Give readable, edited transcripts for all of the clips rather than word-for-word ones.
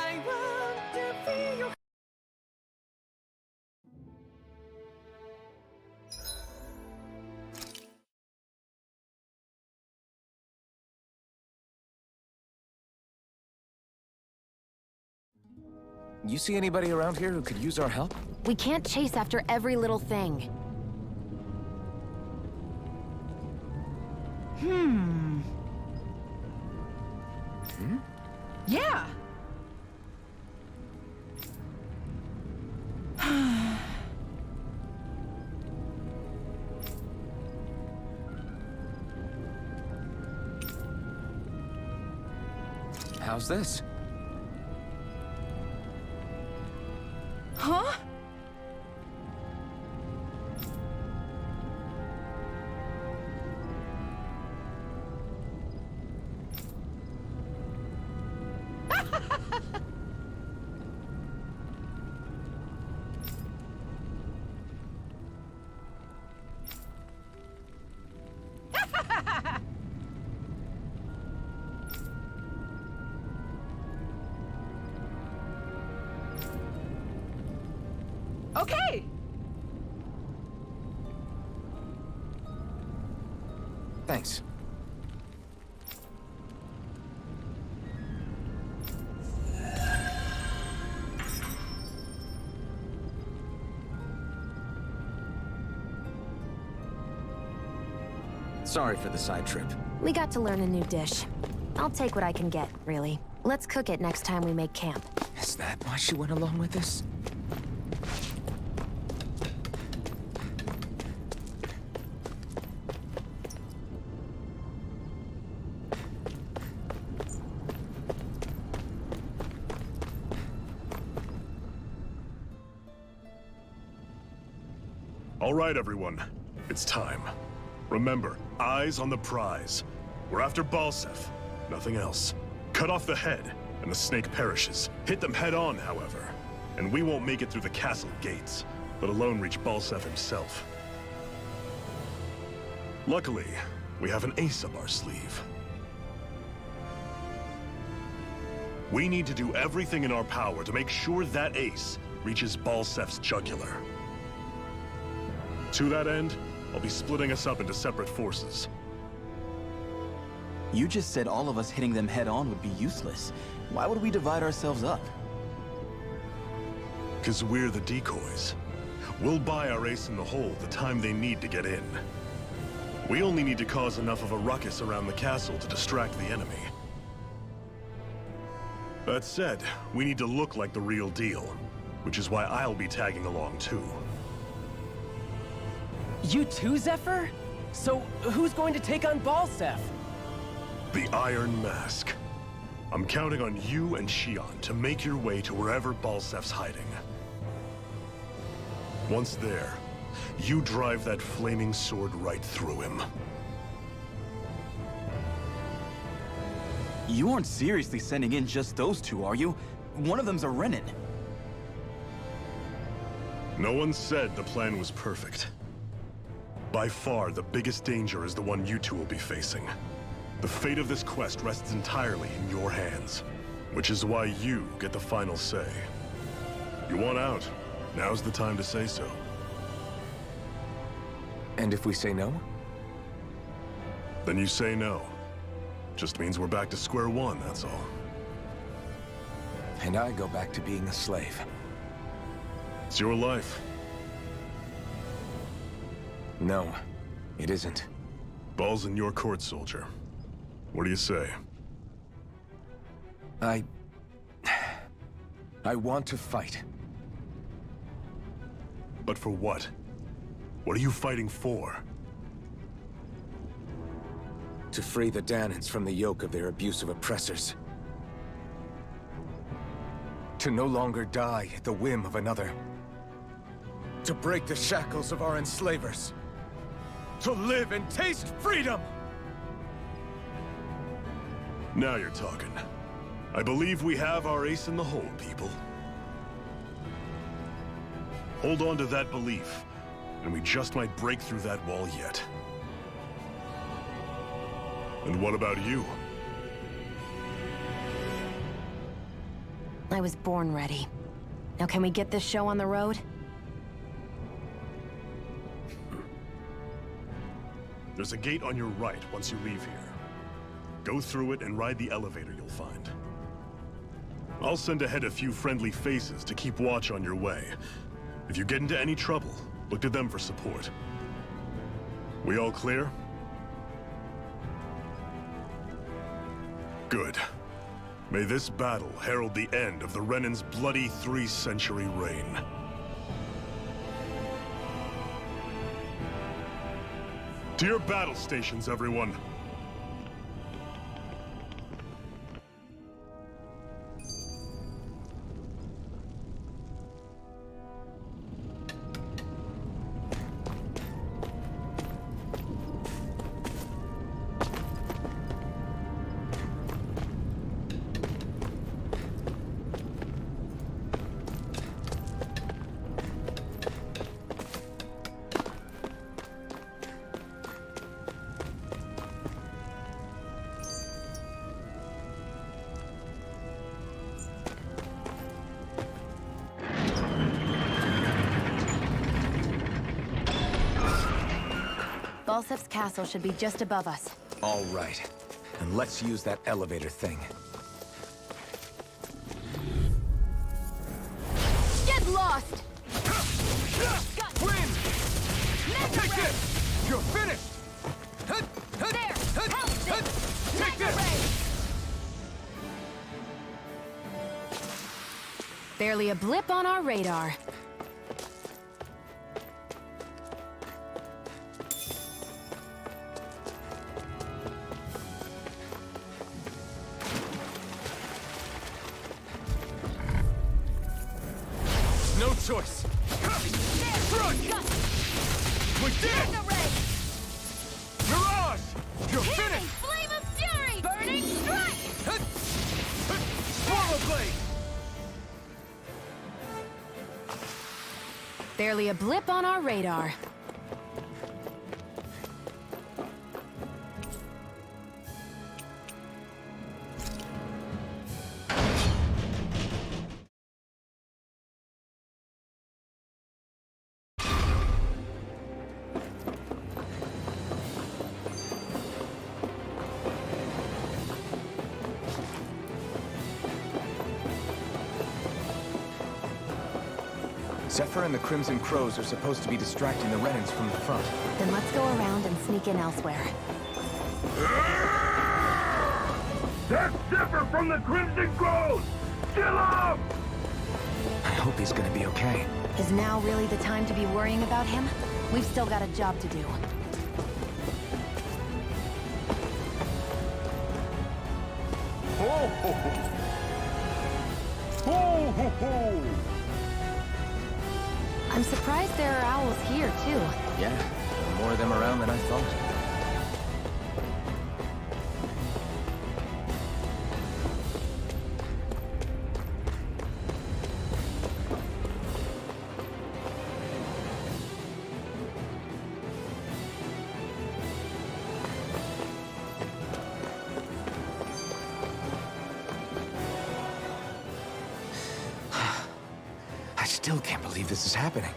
I want to be your... You see anybody around here who could use our help? We can't chase after every little thing. Yeah! How's this? Huh? Okay! Thanks. Sorry for the side trip. We got to learn a new dish. I'll take what I can get, really. Let's cook it next time we make camp. Is that why she went along with this? All right, everyone. It's time. Remember, eyes on the prize. We're after Balsef, nothing else. Cut off the head, and the snake perishes. Hit them head on, however. And we won't make it through the castle gates, let alone reach Balsef himself. Luckily, we have an ace up our sleeve. We need to do everything in our power to make sure that ace reaches Balsef's jugular. To that end, I'll be splitting us up into separate forces. You just said all of us hitting them head-on would be useless. Why would we divide ourselves up? 'Cause we're the decoys. We'll buy our ace in the hole the time they need to get in. We only need to cause enough of a ruckus around the castle to distract the enemy. That said, we need to look like the real deal, which is why I'll be tagging along too. You too, Zephyr? So, who's going to take on Balsef? The Iron Mask. I'm counting on you and Xion to make your way to wherever Balsef's hiding. Once there, you drive that flaming sword right through him. You aren't seriously sending in just those two, are you? One of them's a Renin. No one said the plan was perfect. By far, the biggest danger is the one you two will be facing. The fate of this quest rests entirely in your hands, which is why you get the final say. You want out? Now's the time to say so. And if we say no? Then you say no. Just means we're back to square one, that's all. And I go back to being a slave. It's your life. No, it isn't. Ball's in your court, soldier. What do you say? I want to fight. But for what? What are you fighting for? To free the Danans from the yoke of their abusive oppressors. To no longer die at the whim of another. To break the shackles of our enslavers. To live and taste freedom! Now you're talking. I believe we have our ace in the hole, people. Hold on to that belief, and we just might break through that wall yet. And what about you? I was born ready. Now can we get this show on the road? There's a gate on your right once you leave here. Go through it and ride the elevator you'll find. I'll send ahead a few friendly faces to keep watch on your way. If you get into any trouble, look to them for support. We all clear? Good. May this battle herald the end of the Renan's bloody 3-century reign. To your battle stations, everyone! Balsef's castle should be just above us. All right. And let's use that elevator thing. Get lost! Win! Take this! You're finished! There! Help this! Take this! Barely a blip on our radar. No choice! Run! We did it! Mirage! You're finished! Flame of fury! Burning strike! Swallow blade! Barely a blip on our radar. Zephyr and the Crimson Crows are supposed to be distracting the Renans from the front. Then let's go around and sneak in elsewhere. That's Zephyr from the Crimson Crows! Kill him! I hope he's gonna be okay. Is now really the time to be worrying about him? We've still got a job to do. Ho ho ho! Ho ho ho! I'm surprised there are owls here, too. Yeah, there are more of them around than I thought. I still can't believe this is happening.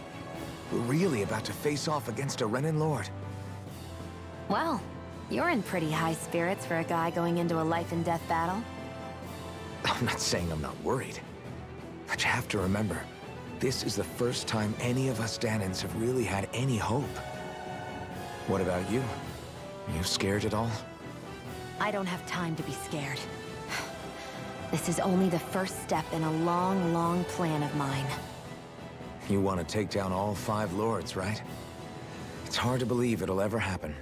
We're really about to face off against a Renan Lord. Well, you're in pretty high spirits for a guy going into a life-and-death battle. I'm not saying I'm not worried. But you have to remember, this is the first time any of us Danans have really had any hope. What about you? Are you scared at all? I don't have time to be scared. This is only the first step in a long, long plan of mine. You want to take down all 5 lords, right? It's hard to believe it'll ever happen.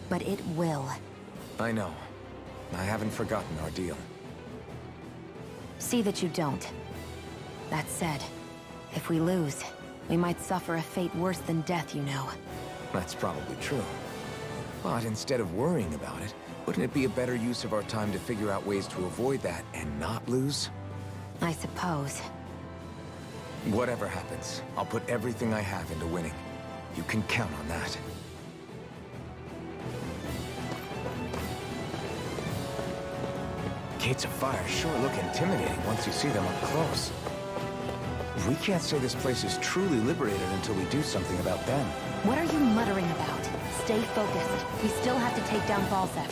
But it will. I know. I haven't forgotten our deal. See that you don't. That said, if we lose, we might suffer a fate worse than death, you know. That's probably true. But instead of worrying about it, wouldn't it be a better use of our time to figure out ways to avoid that and not lose? I suppose. Whatever happens, I'll put everything I have into winning. You can count on that. Gates of fire sure look intimidating once you see them up close. We can't say this place is truly liberated until we do something about them. What are you muttering about? Stay focused. We still have to take down Balsef.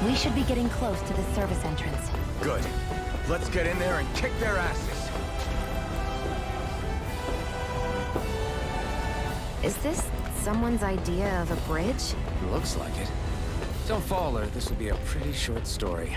We should be getting close to the service entrance. Good. Let's get in there and kick their asses. Is this someone's idea of a bridge? Looks like it. Don't fall or this will be a pretty short story.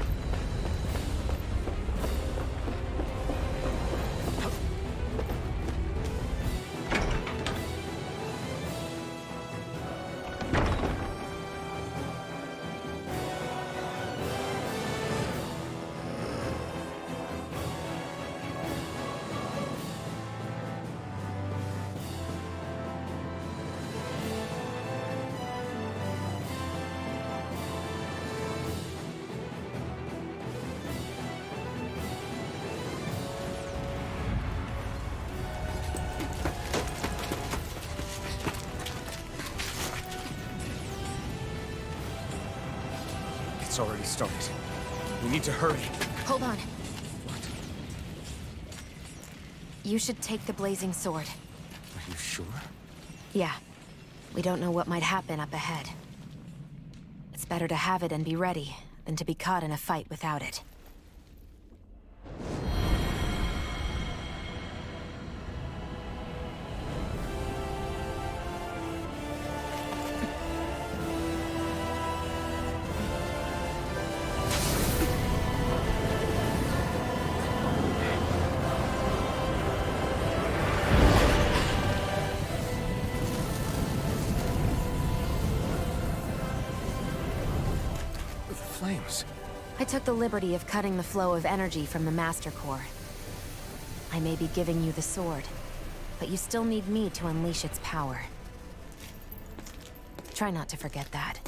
It's already started. We need to hurry. Hold on. You should take the blazing sword. Are you sure? Yeah. We don't know what might happen up ahead. It's better to have it and be ready than to be caught in a fight without it. Flames. I took the liberty of cutting the flow of energy from the Master Core. I may be giving you the sword, but you still need me to unleash its power. Try not to forget that.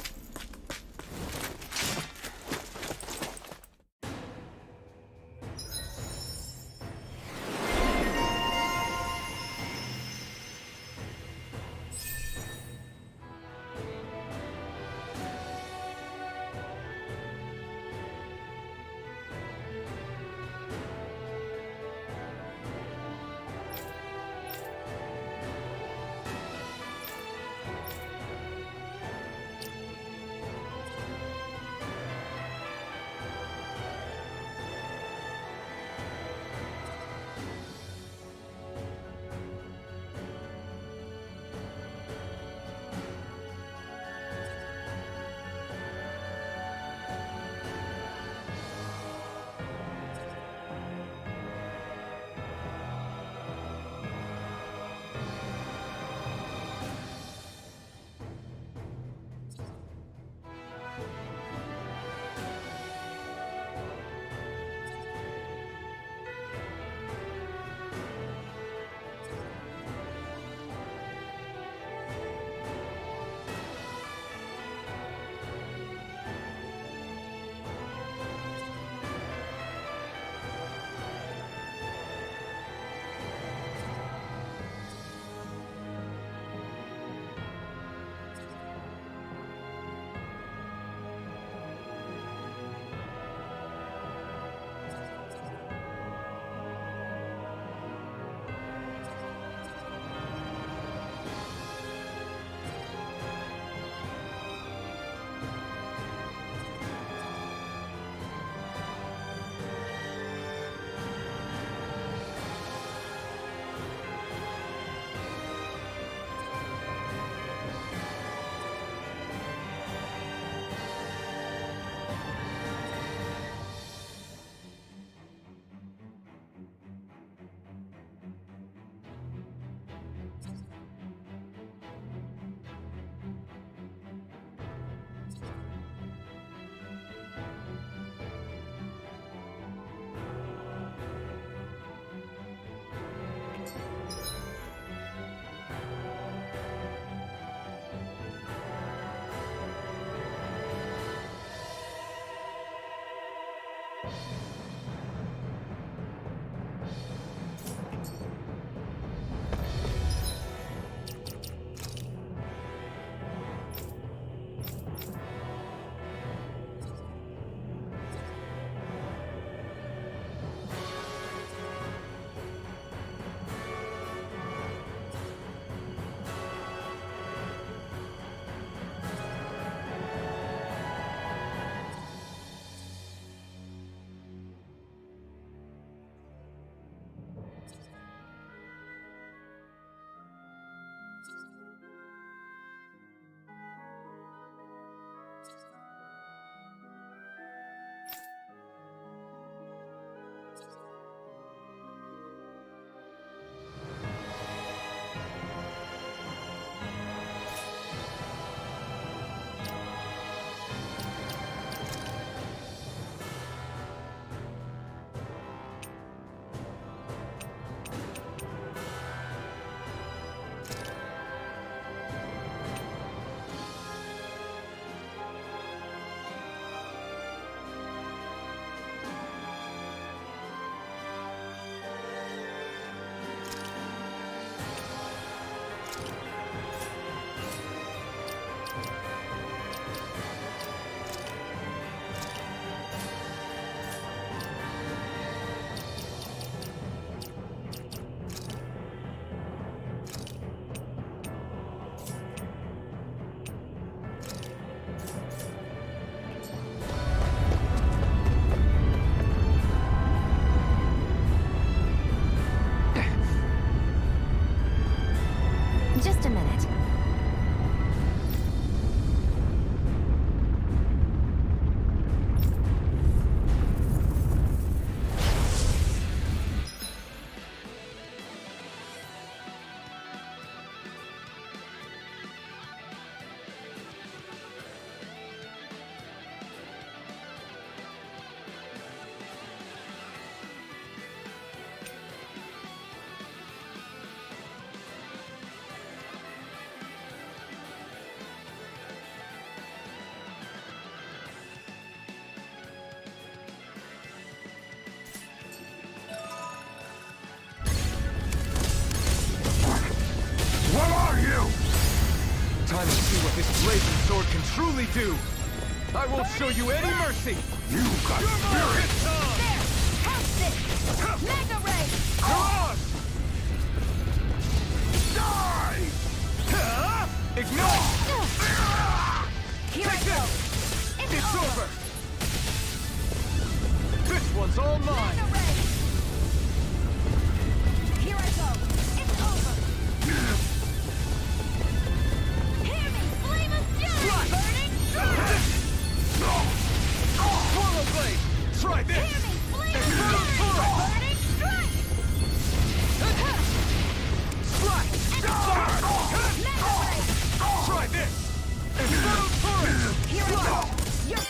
this blazing sword can truly do. I won't show you any mercy. You got spirit! There! Have this! Mega Ray! Cross! Die! Ignite! Here I go! It's over! This one's all mine! Mega Ray! Here I go! It's over! Hear me! Flame of fury! Burning sword! Swallow blade! Try this! Hear me! Flame of Infernal fury! sword! Burning strike! Strike! Mega Ray! Try this! Infernal turret! Here I go! You're...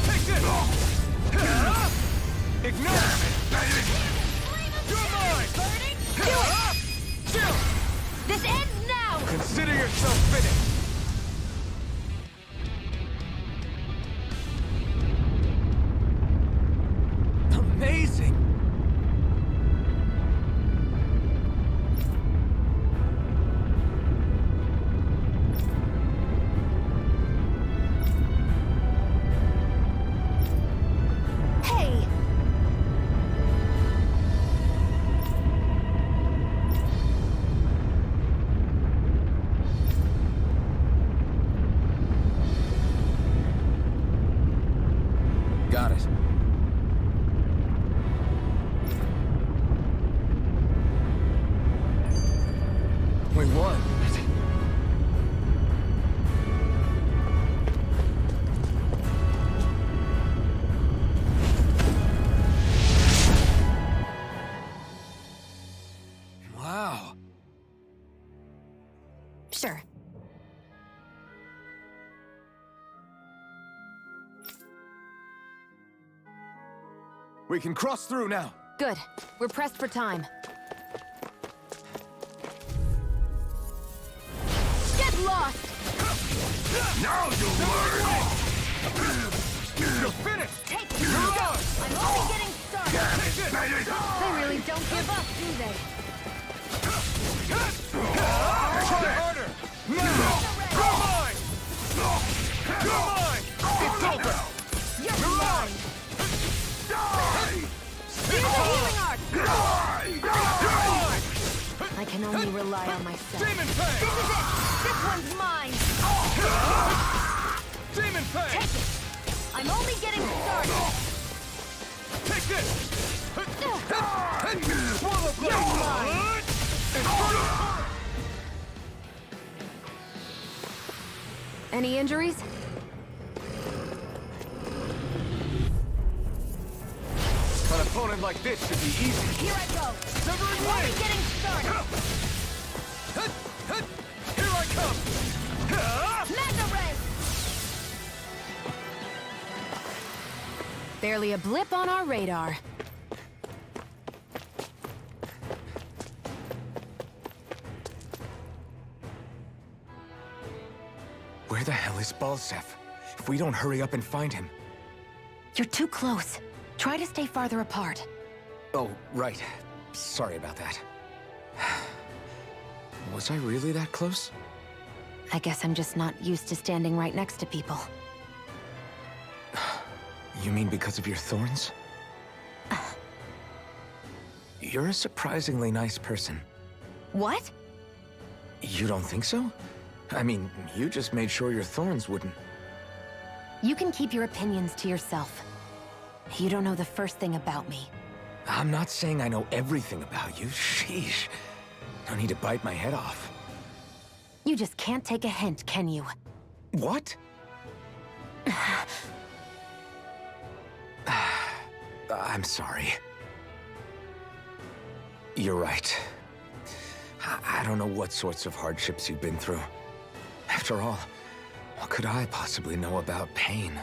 Take this! Ignite! You're mine! Burning! Chill! This ends now! Consider yourself finished! Amazing! Hey! Got it. We won. Wow. Sure. We can cross through now. Good. We're pressed for time. Get lost! Now you'll learn! You're finished! Take it! You're on! I'm only getting started! Take this! They really don't give up, do they? Try harder! Now! You're mine! You're mine! It's over! You're You're mine! mine! Do the healing art! You're mine! I can only rely on myself. Demon Fang! This is it! This one's mine! Demon Fang! Take it! I'm only getting started! Take this! Swallow blade! You're mine! Infernal turret! Any injuries? An opponent like this should be easy. Here I go! Severing I'm only blade! getting started! Here I come! Mega Ray! Barely a blip on our radar. Where the hell is Balsef? If we don't hurry up and find him... You're too close. Try to stay farther apart. Oh, right. Sorry about that. Was I really that close? I guess I'm just not used to standing right next to people. You mean because of your thorns? You're a surprisingly nice person. What? You don't think so? I mean, you just made sure your thorns wouldn't... You can keep your opinions to yourself. You don't know the first thing about me. I'm not saying I know everything about you. Sheesh. No need to bite my head off. You just can't take a hint, can you? What? I'm sorry. You're right. I don't know what sorts of hardships you've been through. After all, what could I possibly know about pain?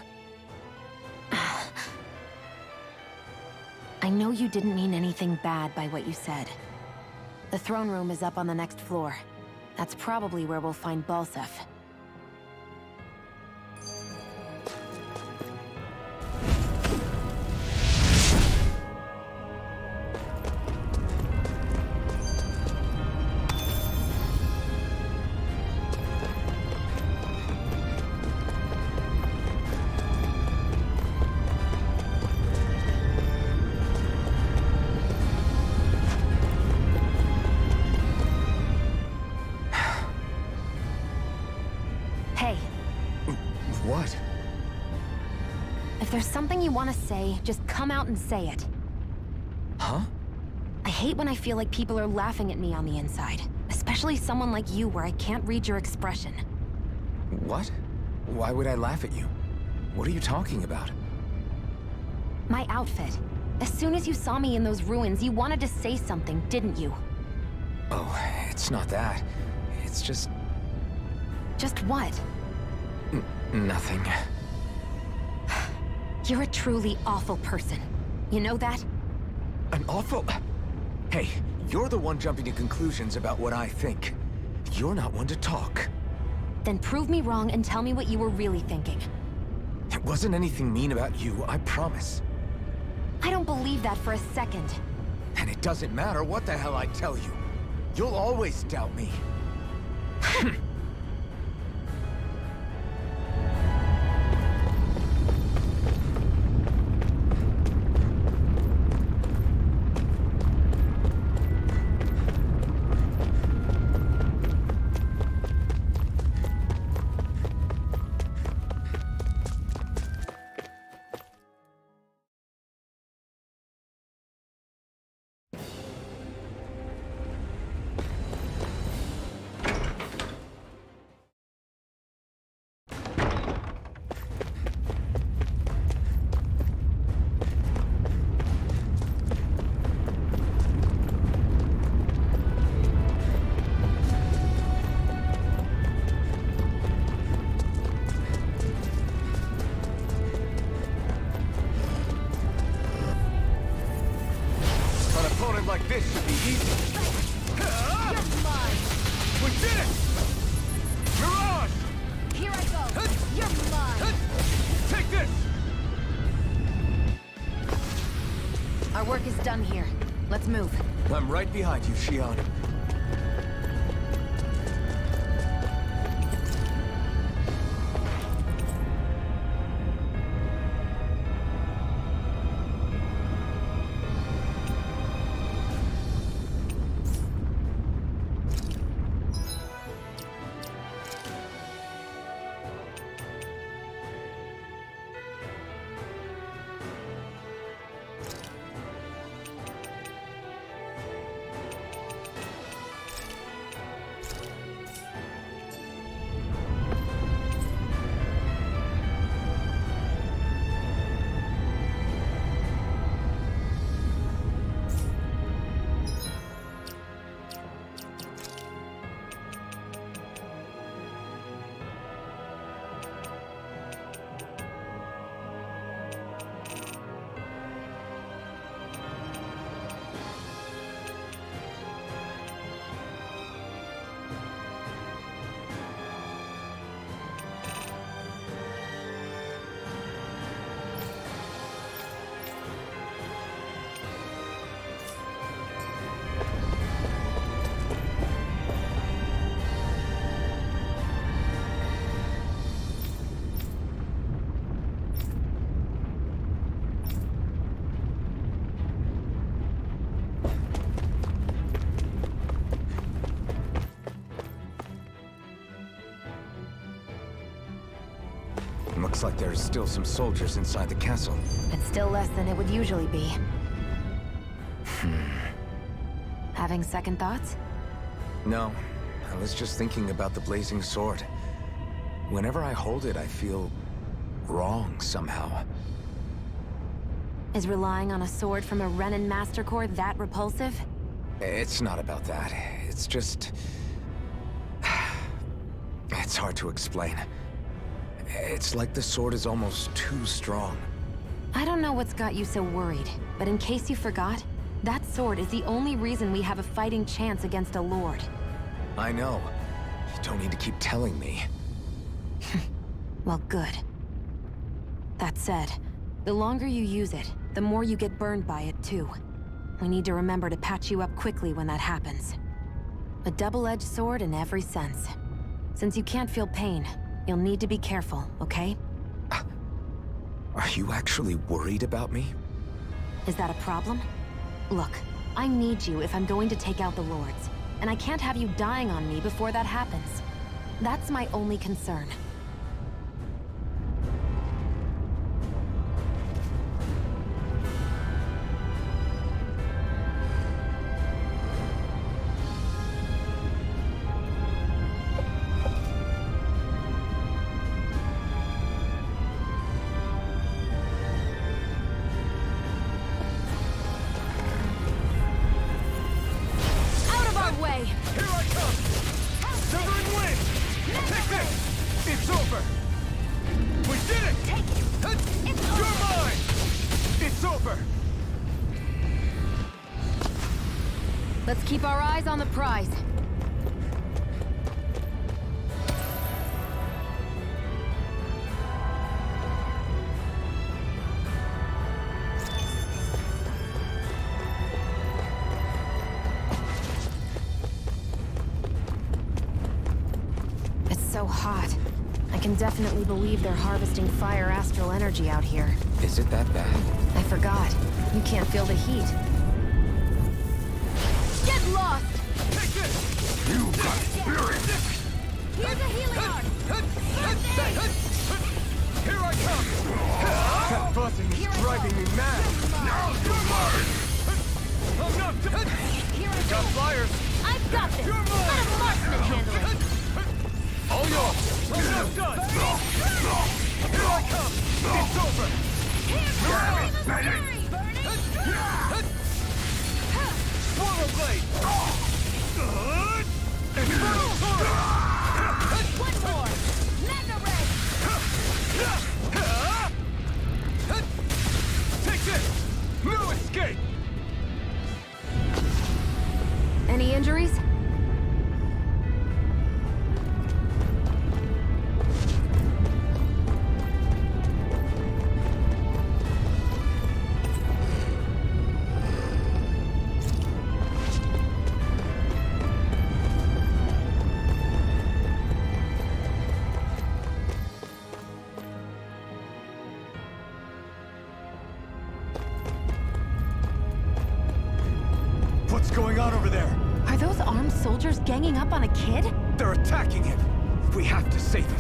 I know you didn't mean anything bad by what you said. The throne room is up on the next floor. That's probably where we'll find Balsef. Hey, What? if there's something you want to say, just come out and say it. Huh? I hate when I feel like people are laughing at me on the inside. Especially someone like you where I can't read your expression. What? Why would I laugh at you? What are you talking about? My outfit. As soon as you saw me in those ruins, you wanted to say something, didn't you? Oh, it's not that. It's just... Just what? nothing. You're a truly awful person. You know that? An awful... Hey, you're the one jumping to conclusions about what I think. You're not one to talk. Then prove me wrong and tell me what you were really thinking. It wasn't anything mean about you, I promise. I don't believe that for a second. And it doesn't matter what the hell I tell you. You'll always doubt me. An opponent like this should be easy. You're mine. We did it! Mirage! Here I go. You're mine. Take this! Our work is done here. Let's move. I'm right behind you, Xion. Looks like there's still some soldiers inside the castle. It's still less than it would usually be. Having second thoughts? No, I was just thinking about the blazing sword. Whenever I hold it, I feel wrong somehow. Is relying on a sword from a Renin Master Corps that repulsive? It's not about that. It's just... It's hard to explain. It's like the sword is almost too strong. I don't know what's got you so worried, but in case you forgot, That sword is the only reason we have a fighting chance against a lord. I know. You don't need to keep telling me. Well, good. That said, the longer you use it, the more you get burned by it, too. We need to remember to patch you up quickly when that happens. A double-edged sword in every sense. Since you can't feel pain, you'll need to be careful, okay? Are you actually worried about me? Is that a problem? Look, I need you if I'm going to take out the lords, and I can't have you dying on me before that happens. That's my only concern. Let's keep our eyes on the prize. It's so hot. I can definitely believe they're harvesting fire astral energy out here. Is it that bad? I forgot. You can't feel the heat. Get lost! Take this! You got spirit! Here's a healing arm. Here I come! That buzzing is driving me mad! Now you learn! I'm not done! Here I Got go. flyers! I've got this. You're Let mine. a marksman handle it. All yours! I'm not done! Here I come! It's over! Hurry, burning! Swallow blade! Infernal torrent! One more. Mega ray. Take this! No escape! Any injuries? What's going on over there? Are those armed soldiers ganging up on a kid? They're attacking him! We have to save him!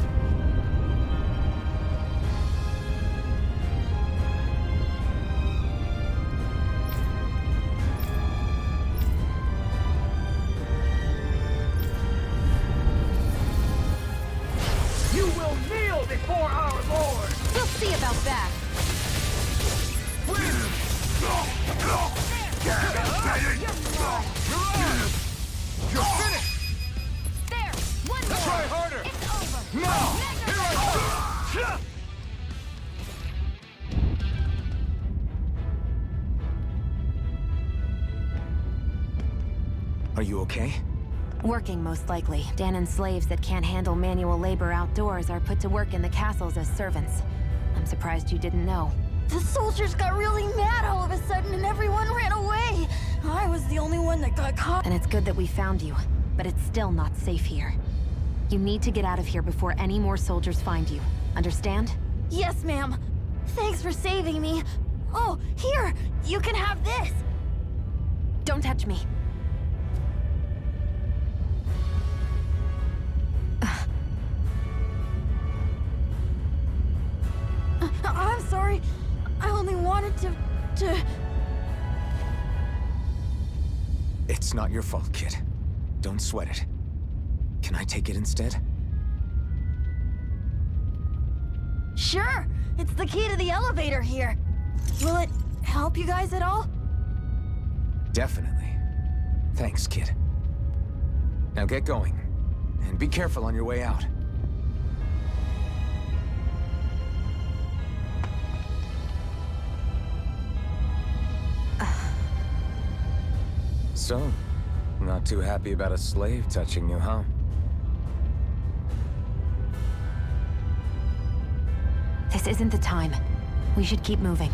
You will kneel before our Lord! We'll see about that. You're finished! There. One more. Try harder! It's over. Now! Mega Here I ray. come! Are you okay? Working, most likely. Danon's slaves that can't handle manual labor outdoors are put to work in the castles as servants. I'm surprised you didn't know. The soldiers got really mad all of a sudden and everyone ran away. I was the only one that got caught. And it's good that we found you, but it's still not safe here. You need to get out of here before any more soldiers find you. Understand? Yes, ma'am. Thanks for saving me. Oh, here! You can have this! Don't touch me. I'm sorry. I only wanted to... It's not your fault, kid. Don't sweat it. Can I take it instead? Sure! It's the key to the elevator here. Will it help you guys at all? Definitely. Thanks, kid. Now get going. And be careful on your way out. So, not too happy about a slave touching you, huh? This isn't the time. We should keep moving.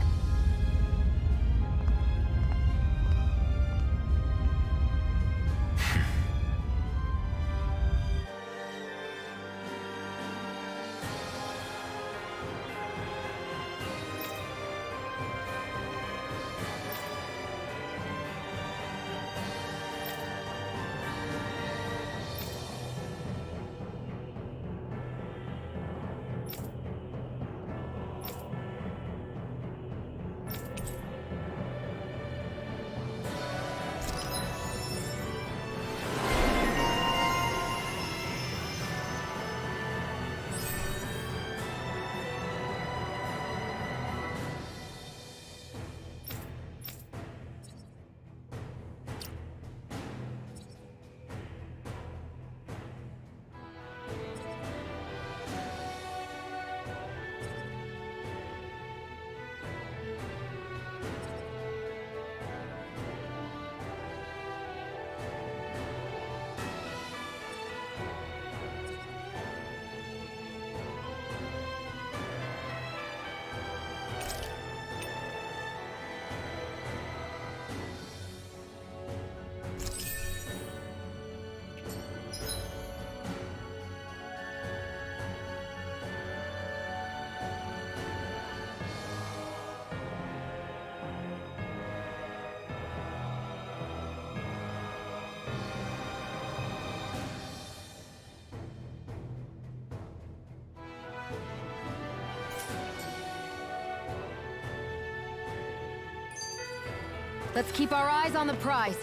Let's keep our eyes on the prize.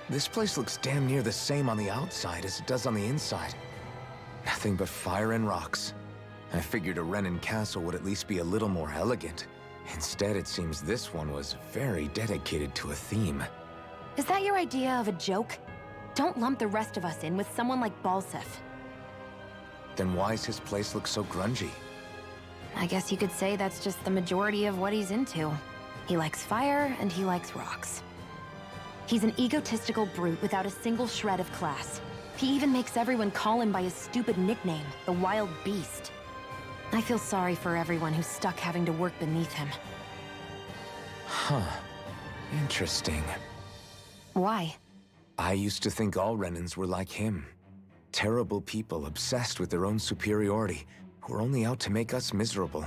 This place looks damn near the same on the outside as it does on the inside. Nothing but fire and rocks. I figured a Renin castle would at least be a little more elegant. Instead, it seems this one was very dedicated to a theme. Is that your idea of a joke? Don't lump the rest of us in with someone like Balsef. Then why's his place look so grungy? I guess you could say that's just the majority of what he's into. He likes fire and he likes rocks. He's an egotistical brute without a single shred of class. He even makes everyone call him by his stupid nickname, the Wild Beast. I feel sorry for everyone who's stuck having to work beneath him. Huh. Interesting. Why? I used to think all Renins were like him. Terrible people obsessed with their own superiority, who are only out to make us miserable.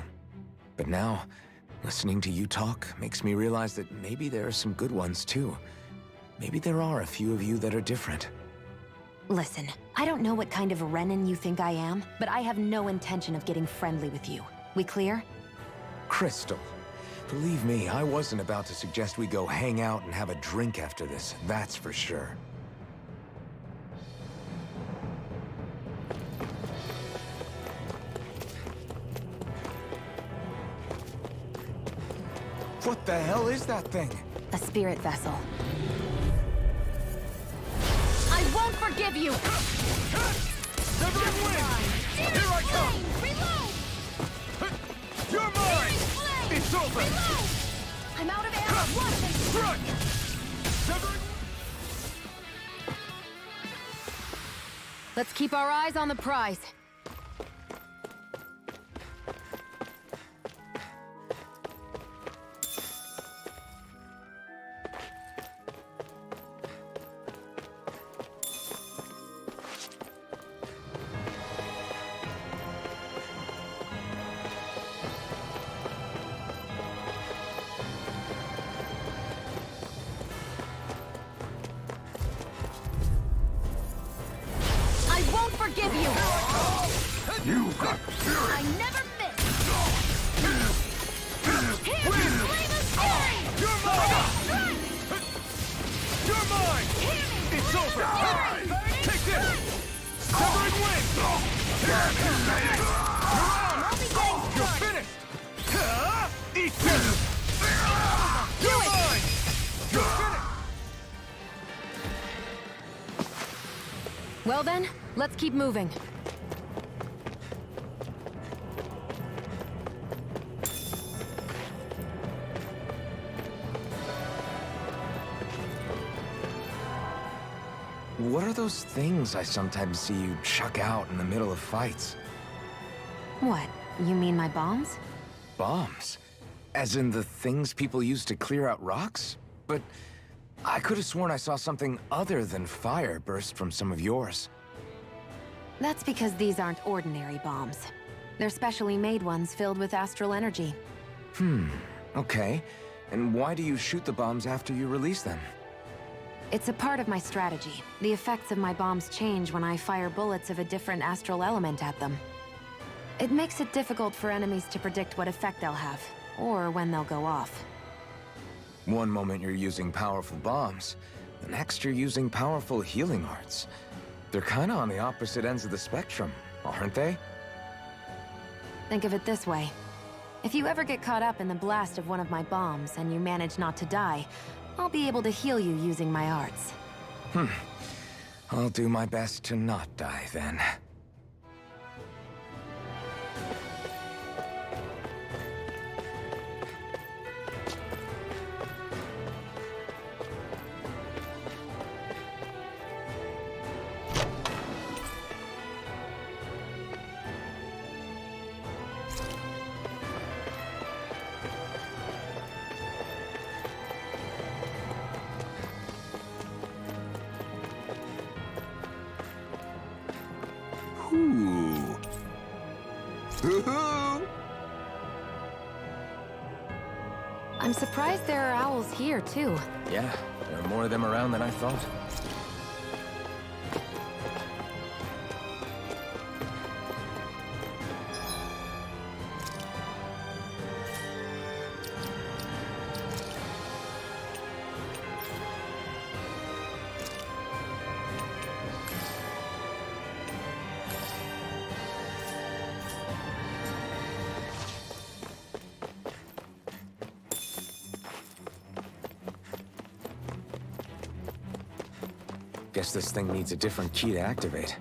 But now, listening to you talk makes me realize that maybe there are some good ones too. Maybe there are a few of you that are different. Listen, I don't know what kind of Renin you think I am, but I have no intention of getting friendly with you. We clear? Crystal, believe me, I wasn't about to suggest we go hang out and have a drink after this, that's for sure. What the hell is that thing? A spirit vessel. I won't forgive you! Severing wind! Here I come! Reload! You're mine! It's over! Reload! I'm out of ammo! Watch it! Strike! Severing... Let's keep our eyes on the prize. Forgive you! You've got spirit! I never miss! Here! Flame of fury! You're mine! You're mine! It's over! Take this! Severing wind! You're finished! Eat this! You're mine! You're finished! Well then, let's keep moving. what are those things I sometimes see you chuck out in the middle of fights? What? You mean my bombs? Bombs? As in the things people use to clear out rocks? But I could have sworn I saw something other than fire burst from some of yours. That's because these aren't ordinary bombs. They're specially made ones filled with astral energy. Okay. And why do you shoot the bombs after you release them? It's a part of my strategy. The effects of my bombs change when I fire bullets of a different astral element at them. It makes it difficult for enemies to predict what effect they'll have, or when they'll go off. One moment you're using powerful bombs, the next you're using powerful healing arts. They're kinda on the opposite ends of the spectrum, aren't they? Think of it this way. If you ever get caught up in the blast of one of my bombs and you manage not to die, I'll be able to heal you using my arts. I'll do my best to not die then. Ooh. Woohoo! I'm surprised there are owls here, too. Yeah, there are more of them around than I thought. Guess this thing needs a different key to activate.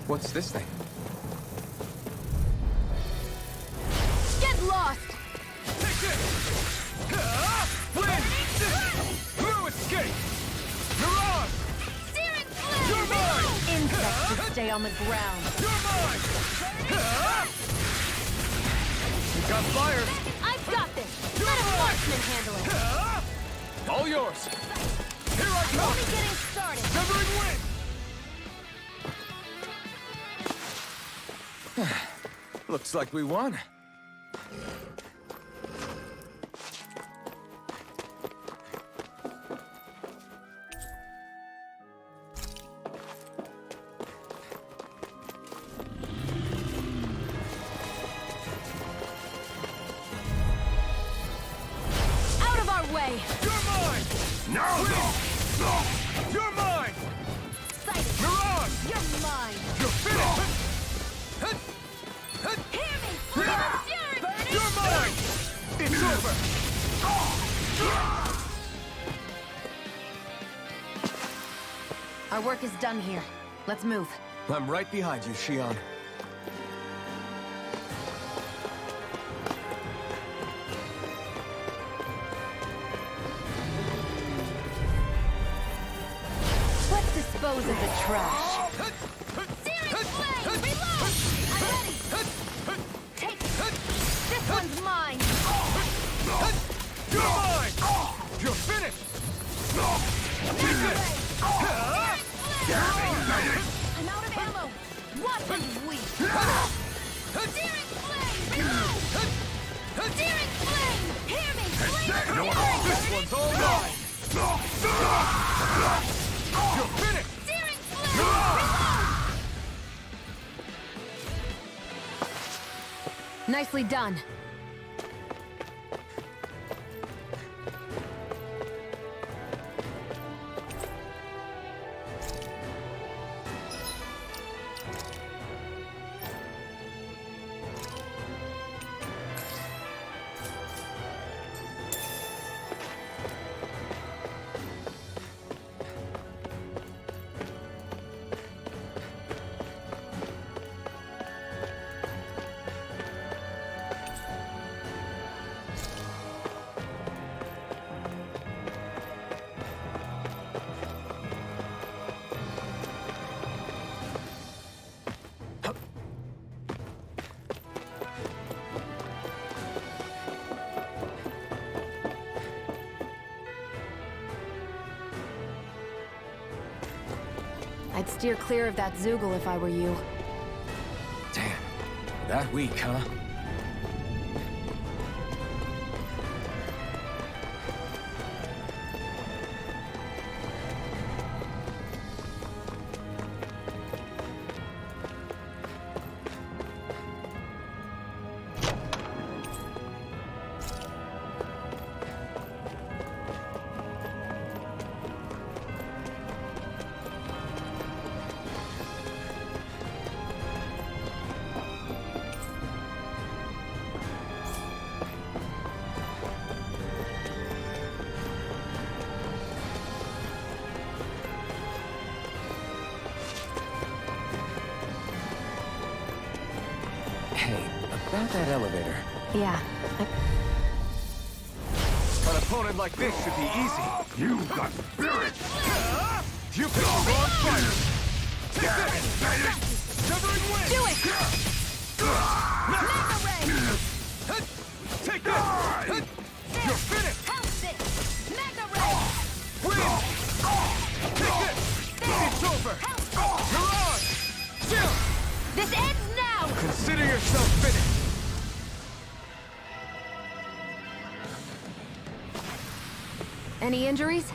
What's this thing? Get lost! Take this! Flynn! Blue escape! Mirage! Searing flame! You're mine! Insects should stay on the ground. You're mine! You got fire! I've got this! You're Let a mine! marksman handle it! All yours! Here I come! Only getting started! Severing wind! Looks like we won. Out of our way! You're mine! Now go! You're mine! Sighted! Mirage! You're mine! You're finished! Hear me! Flame of fury! Burning! You're mine! It's over! Our work is done here. Let's move. I'm right behind you, Shion. Let's dispose of the trash. Searing flame! Reload! I'm ready! Take it! This one's mine! You're mine! You're finished! Take this! I'm out of ammo! Watch and weep! Searing flame! Reload! Searing flame! Hear me! Flame of fury! This one's all mine! You're finished! Searing flame! Reload! Nicely done. I'd steer clear of that Zoogle if I were you. Damn. That weak, huh? Hey, about that elevator. Yeah, An opponent like this should be easy. You got spirit! You picked the wrong fighter. Take this! Severing wind! Do it! Mega Ray! Take this! You're finished! House this! Mega Ray! Win! Take this! It's over! You're on! Chill! This ends now! Consider yourself finished! any injuries?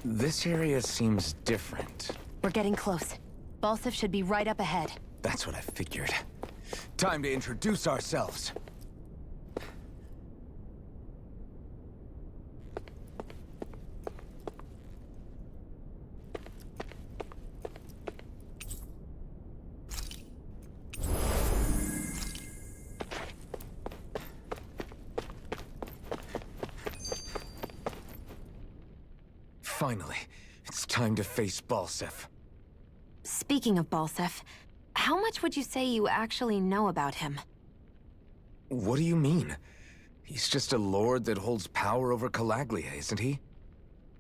This area seems different. We're getting close. Balsif should be right up ahead. That's what I figured. Time to introduce ourselves. Finally, it's time to face Balsif. Speaking of Balsif, how much would you say you actually know about him? What do you mean? He's just a lord that holds power over Calaglia, isn't he?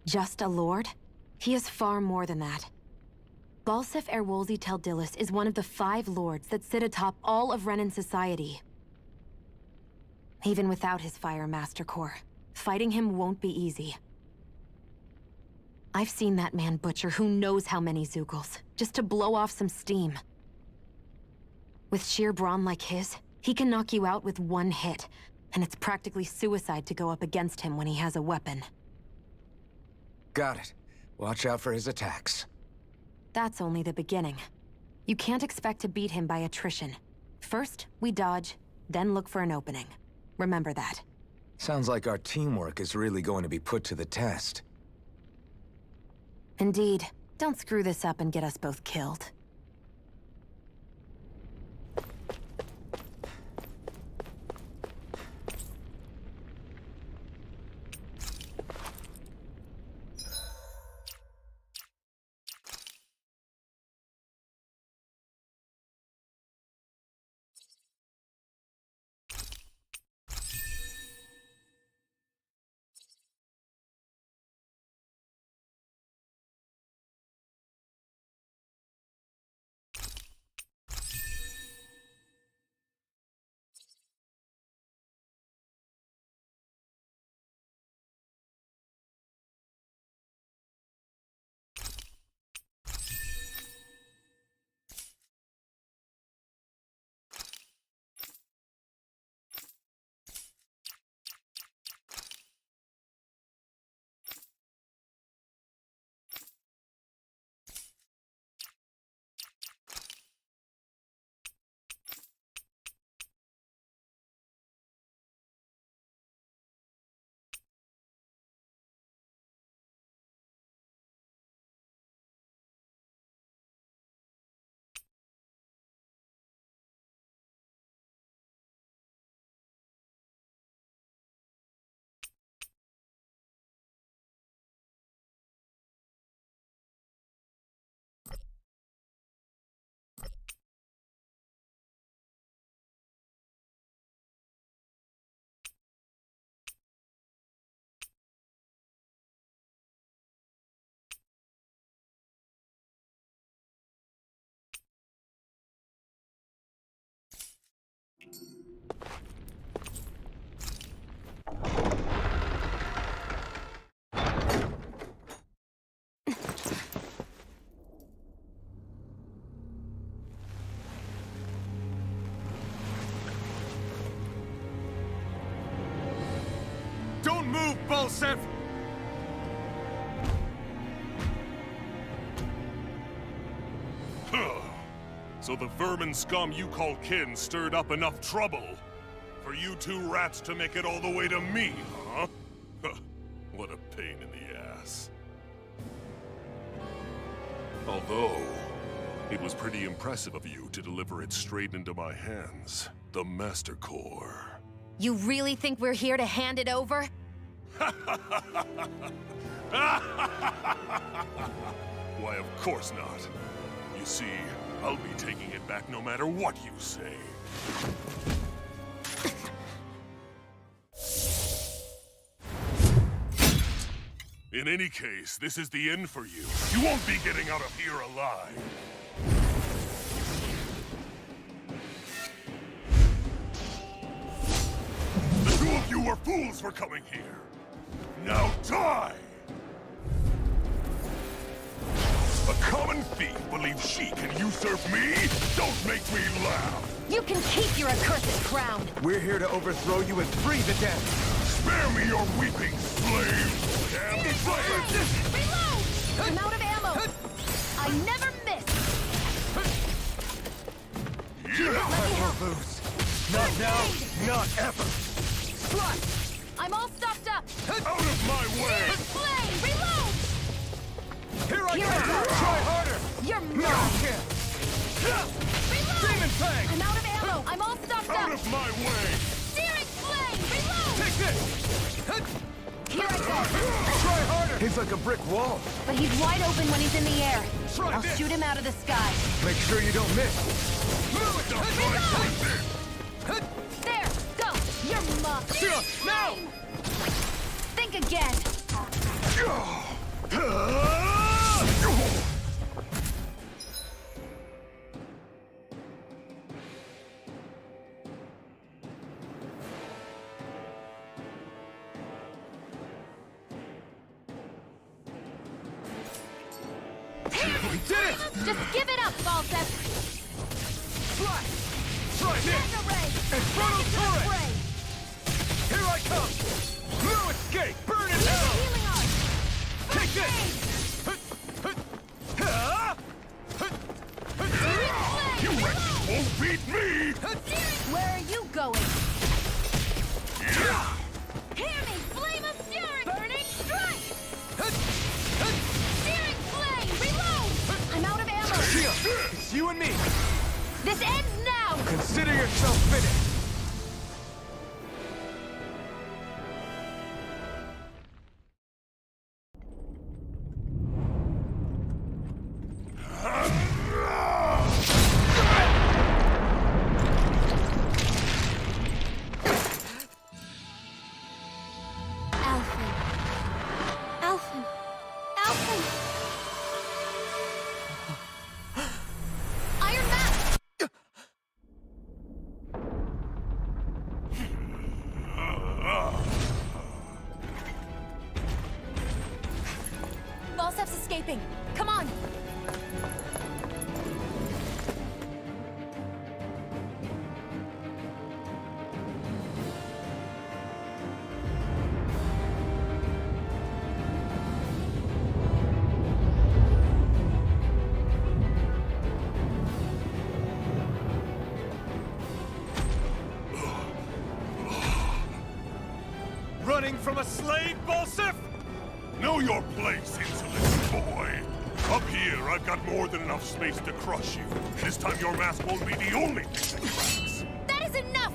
Just a lord? He is far more than that. Balsif Erwolzi Teldilis is one of the 5 lords that sit atop all of Renan society. Even without his Fire Master Corps, fighting him won't be easy. I've seen that man butcher who knows how many Zoogles, just to blow off some steam. With sheer brawn like his, he can knock you out with one hit, and it's practically suicide to go up against him when he has a weapon. Got it. Watch out for his attacks. That's only the beginning. You can't expect to beat him by attrition. First, we dodge, then look for an opening. Remember that. Sounds like our teamwork is really going to be put to the test. Indeed. Don't screw this up and get us both killed. Don't move, Balsev! So the vermin scum you call kin stirred up enough trouble for you two rats to make it all the way to me, huh? What a pain in the ass. Although, it was pretty impressive of you to deliver it straight into my hands. The Master Core. You really think we're here to hand it over? Why, of course not. You see, I'll be taking it back no matter what you say. In any case, this is the end for you. You won't be getting out of here alive. The two of you were fools for coming here. Now die! A common thief believes she can usurp me? Don't make me laugh! You can keep your accursed crown! We're here to overthrow you and free the dead. Spare me your weeping, slave! Damn slave! Reload! I'm out of ammo! I never miss! I won't lose. Not now, not ever. Strike! I'm all stocked up! Out of my way! Flame! Reload! Here I Here go! I go. Try harder! You're mine! Reload! Demon Fang! I'm out of ammo! I'm all stocked Out up! of my way! Searing flame! Reload! Take this! Here I go! Try harder! He's like a brick wall. But he's wide open when he's in the air. Try I'll this. shoot him out of the sky. Make sure you don't miss. Move it! There! Go! You're muffed! Now! Think again! We did it! Just give it up, Balsep! Try! Try this! Mega ray! Infernal Back into the turret! fray! Here I come! No escape! Burn in Use the hell! healing art! Take First aid! You wretches won't beat me! Where are you going? Hear me! Flame of fury! Burning strike! Searing flame! Reload! I'm out of ammo! Tia, it's you and me. This ends now! Consider yourself finished. Alphen. Alphen. Alphen. Iron Mask! Balsep's escaping. Come on. Running from a slave, Balsef? Know your place, insolent boy! Up here, I've got more than enough space to crush you. This time your mask won't be the only thing that cracks. That is enough!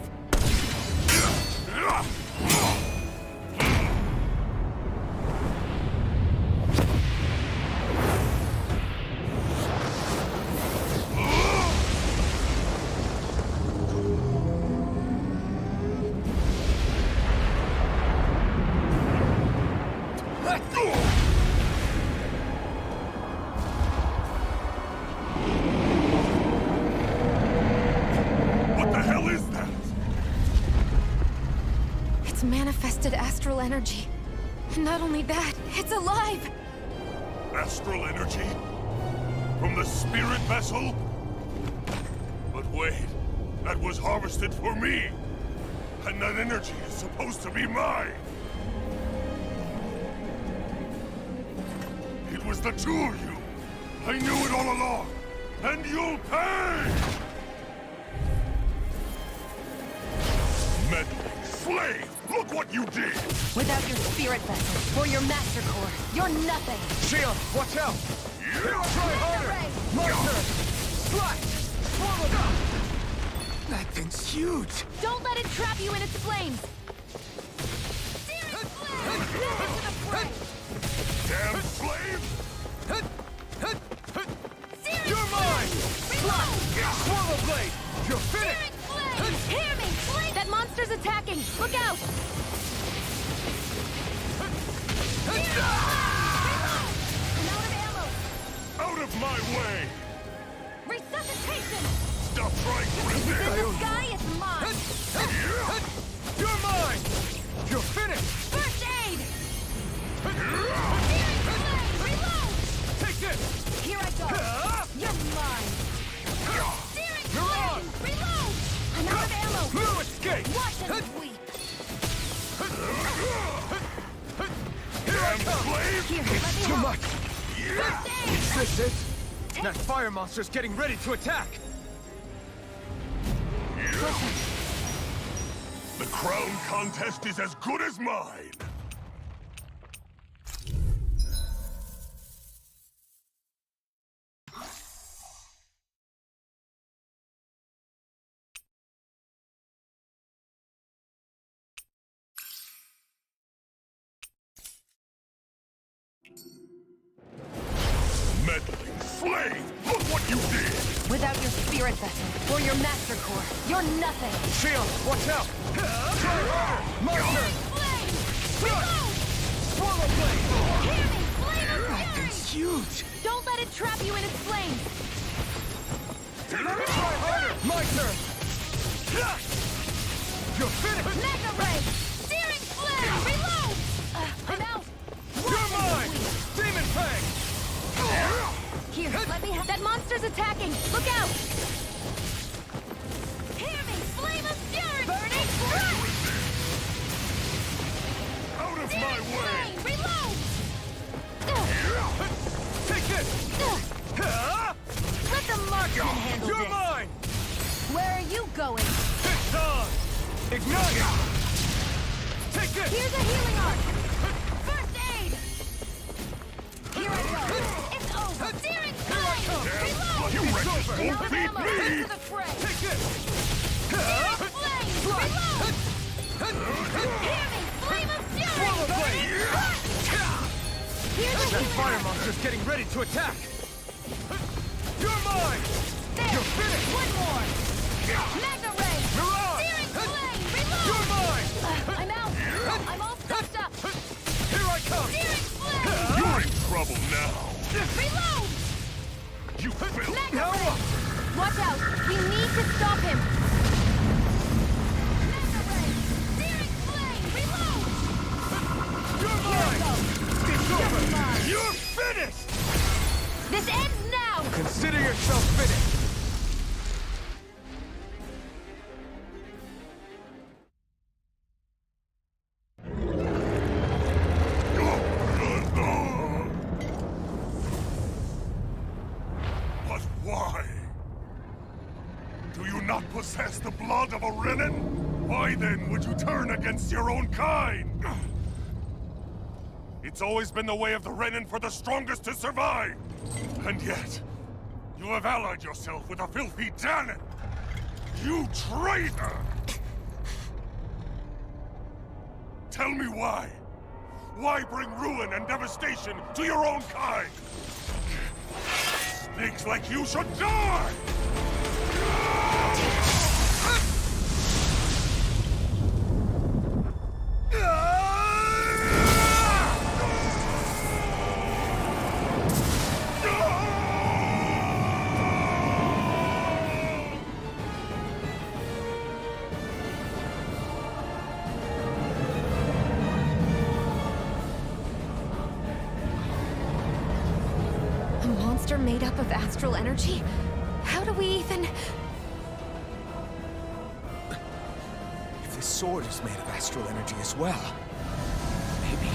What the hell is that? harvested astral energy. Not only that, it's alive! Astral energy? From the spirit vessel? But wait, that was harvested for me! And that energy is supposed to be mine! It was the two of you! I knew it all along! And you'll pay! Meddling slave! Look what you did! Without your spirit vessel or your master core, you're nothing. Shield, watch out! Try harder! My turn! Slash! Swallow! That thing's huge! Don't let it trap you in its flames. Searing flame! Into the fray! Damn slave! Searing You're mine! Reload! Swallow blade! You're Searing finished! flame! Hear me! Flame! That monster's attacking! Look out! Searing flame! Reload! I'm out of ammo! Out of my way! Resuscitation! Stop trying to If it's in resist! the sky, it's mine! You're mine! You're finished! First aid! Searing flame! Reload! Take this! Here I go! You're mine! Searing You're flame! Reload! I'm out of ammo! No escape! Watch them weep! Here I Damn come! slave! Here, let me Too help! much! First aid! Is this it? That fire monster's getting ready to attack! The crown contest is as good as mine! Meddling slave! Look what you did! Without your spirit vessel or your master core, you're nothing! Shield, watch out! Try harder! My turn! Flame! Reload! Swallow blade! Hear me! Flame of That fury! thing's huge! Don't let it trap you in its flames! Try harder! My turn! You're finished! Mega ray! Searing flame! Reload! I'm out! You're mine! Demon Fang! Here, let me have... That monster's attacking! Look out! Hear me! Flame of fury! Burning bright! Out of Searing my way! flame! Reload! Take this! Let the marksman handle You're this! mine! Where are you going? It's on! Ignite! Take this! Here's a healing arc! First aid! Here I go! It's over! Searing flame! Reload! You wretches Out won't of beat ammo! me! Into the fray! Take this! Searing flame! Reload! Hear me! Flame of fury! Swallow blade! Here's a That healing fire arc! monster's getting ready to attack! You're mine! There! You're finished! One more! Magna ray! You're on! Searing flame! Reload! You're mine! I'm out! I'm all stuffed up! Here I come! Searing flame! You're in trouble now! Reload! You failed! Magna Now ray! what? Watch out! We need to stop him! Magna ray! Searing flame! Reload! You're Here I mine! go! It's over! You're mine! You're finished! This ends now! Consider yourself finished! But why? Do you not possess the blood of a Renin? Why then would you turn against your own kind? It's always been the way of the Renin for the strongest to survive! And yet, you have allied yourself with a filthy Danon! You traitor! Tell me why? Why bring ruin and devastation to your own kind? Snakes like you should die! A monster made up of astral energy? How do we even... If this sword is made of astral energy as well, maybe...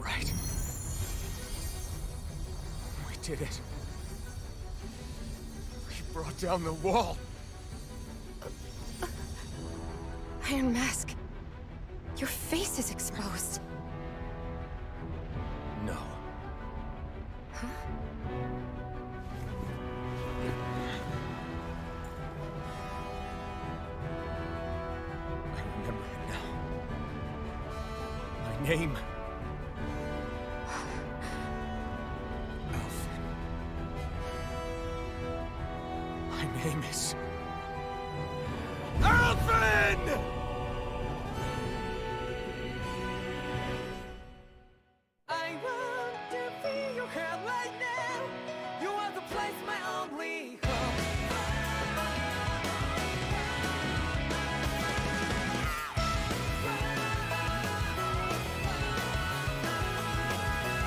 Right. We did it. We brought down the wall. Iron Mask. Your face is exposed. No. Huh? I remember it now. My name... My name is... Alvin! I want to feel your hand right now. You are the place, my only home.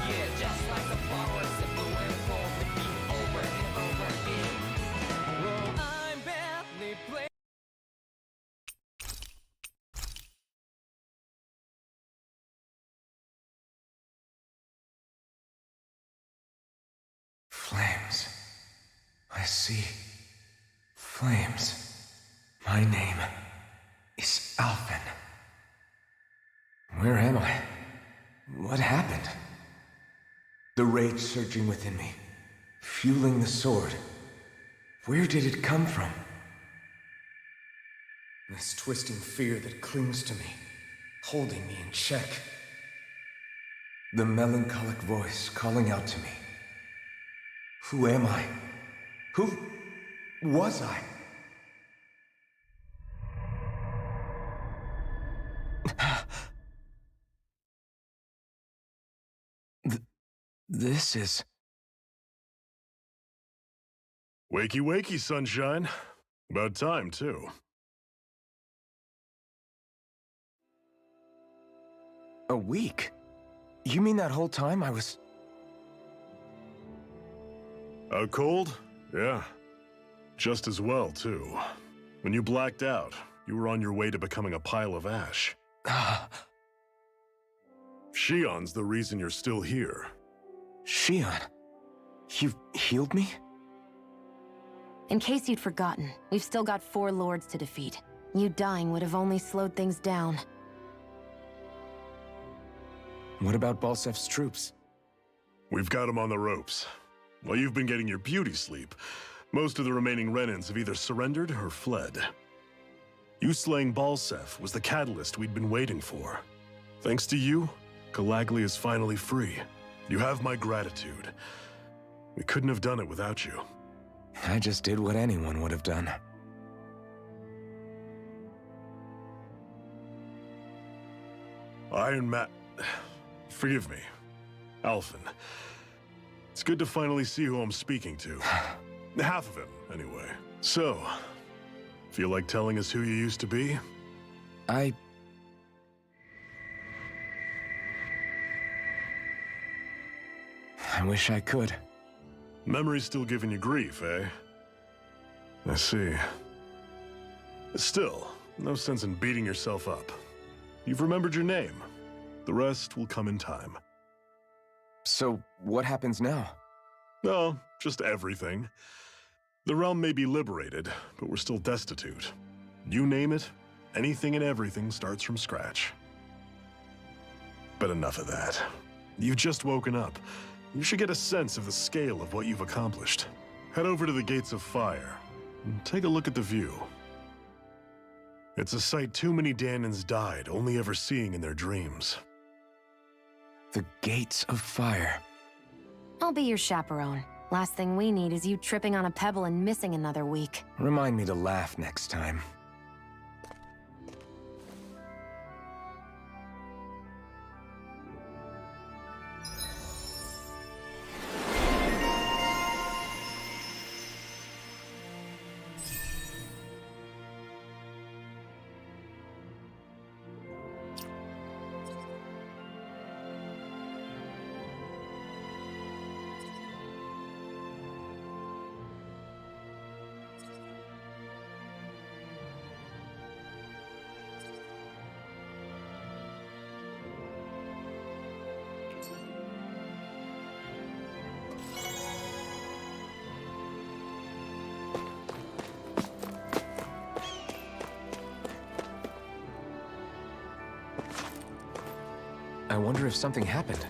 Yeah, just like the flowers that bloom and fall with me over and over again. Well, I'm badly playing. Flames. I see. Flames. My name is Alvin. Where am I? What happened? The rage surging within me, fueling the sword. Where did it come from? This twisting fear that clings to me, holding me in check. The melancholic voice calling out to me. Who am I? Who was I? This is... Wakey, wakey, sunshine. About time, too. A week? You mean that whole time I was... Out cold? Yeah. Just as well, too. When you blacked out, you were on your way to becoming a pile of ash. Shion's the reason you're still here. Shion, you healed me? In case you'd forgotten, we've still got 4 lords to defeat. You dying would have only slowed things down. What about Balsef's troops? We've got them on the ropes. While you've been getting your beauty sleep, most of the remaining Renans have either surrendered or fled. You slaying Balsef was the catalyst we'd been waiting for. Thanks to you, Galagly is finally free. You have my gratitude. We couldn't have done it without you. I just did what anyone would have done. Forgive me. Alphen. It's good to finally see who I'm speaking to. Half of him, anyway. So, feel like telling us who you used to be? I wish I could. Memory's still giving you grief, eh? I see. Still, no sense in beating yourself up. You've remembered your name. The rest will come in time. So, what happens now? No, just everything. The realm may be liberated, but we're still destitute. You name it, anything and everything starts from scratch. But enough of that. You've just woken up. You should get a sense of the scale of what you've accomplished. Head over to the Gates of Fire and take a look at the view. It's a sight too many Danans died only ever seeing in their dreams. The Gates of Fire. I'll be your chaperone. Last thing we need is you tripping on a pebble and missing another week. Remind me to laugh next time. I wonder if something happened.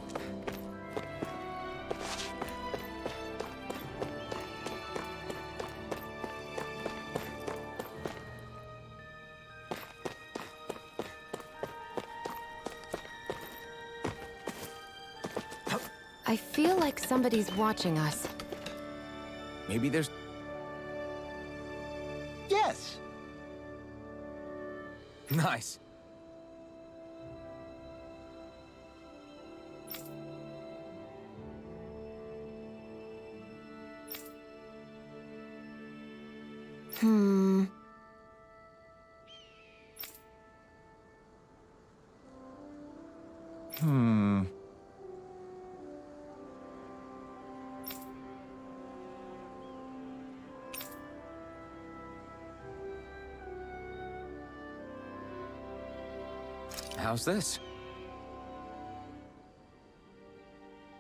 I feel like somebody's watching us. Maybe there's... Yes! Nice. How's this?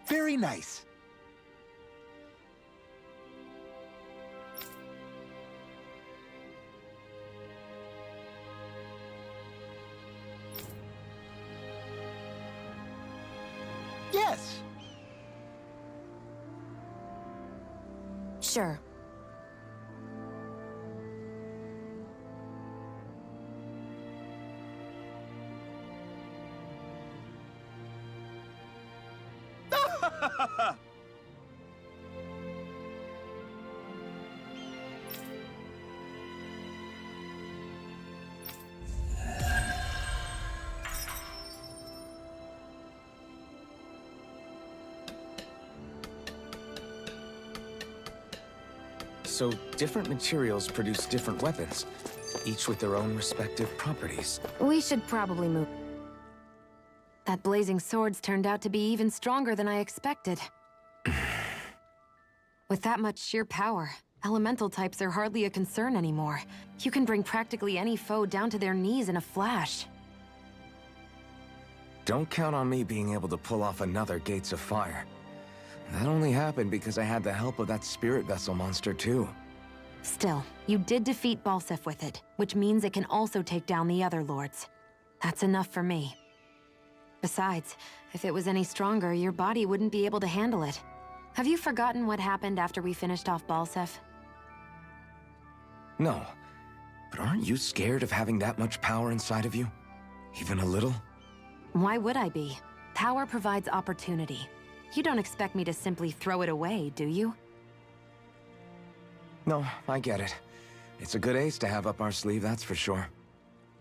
Very nice. Yes! Sure. So, different materials produce different weapons, each with their own respective properties. We should probably move. That blazing sword's turned out to be even stronger than I expected. With that much sheer power, elemental types are hardly a concern anymore. You can bring practically any foe down to their knees in a flash. Don't count on me being able to pull off another Gates of Fire. That only happened because I had the help of that spirit vessel monster too. Still, you did defeat Balsef with it, which means it can also take down the other lords. That's enough for me. Besides, if it was any stronger, your body wouldn't be able to handle it. Have you forgotten what happened after we finished off Balsef? No, but aren't you scared of having that much power inside of you? Even a little? Why would I be? Power provides opportunity. You don't expect me to simply throw it away, do you? No, I get it. It's a good ace to have up our sleeve, that's for sure.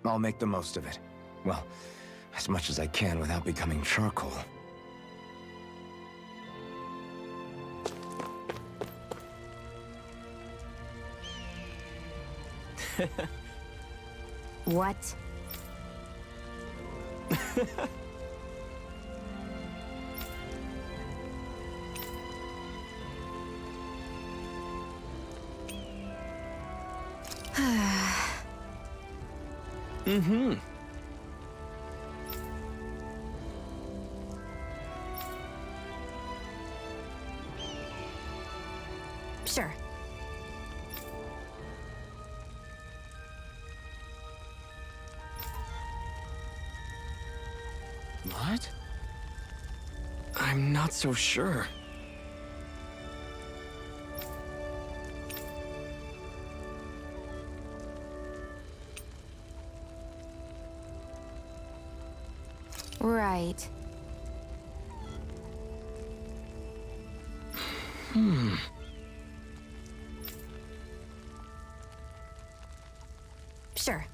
I'll make the most of it. Well, as much as I can without becoming charcoal. What? Mm-hmm. Sure. What? I'm not so sure. Right. Sure.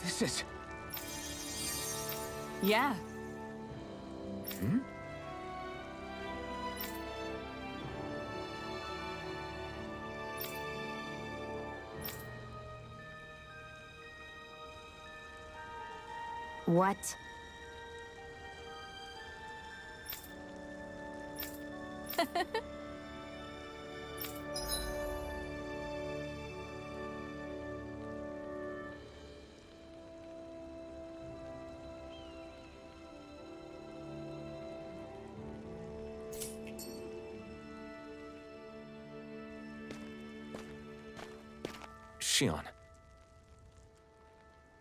This is... Yeah. Hmm? What? Shion.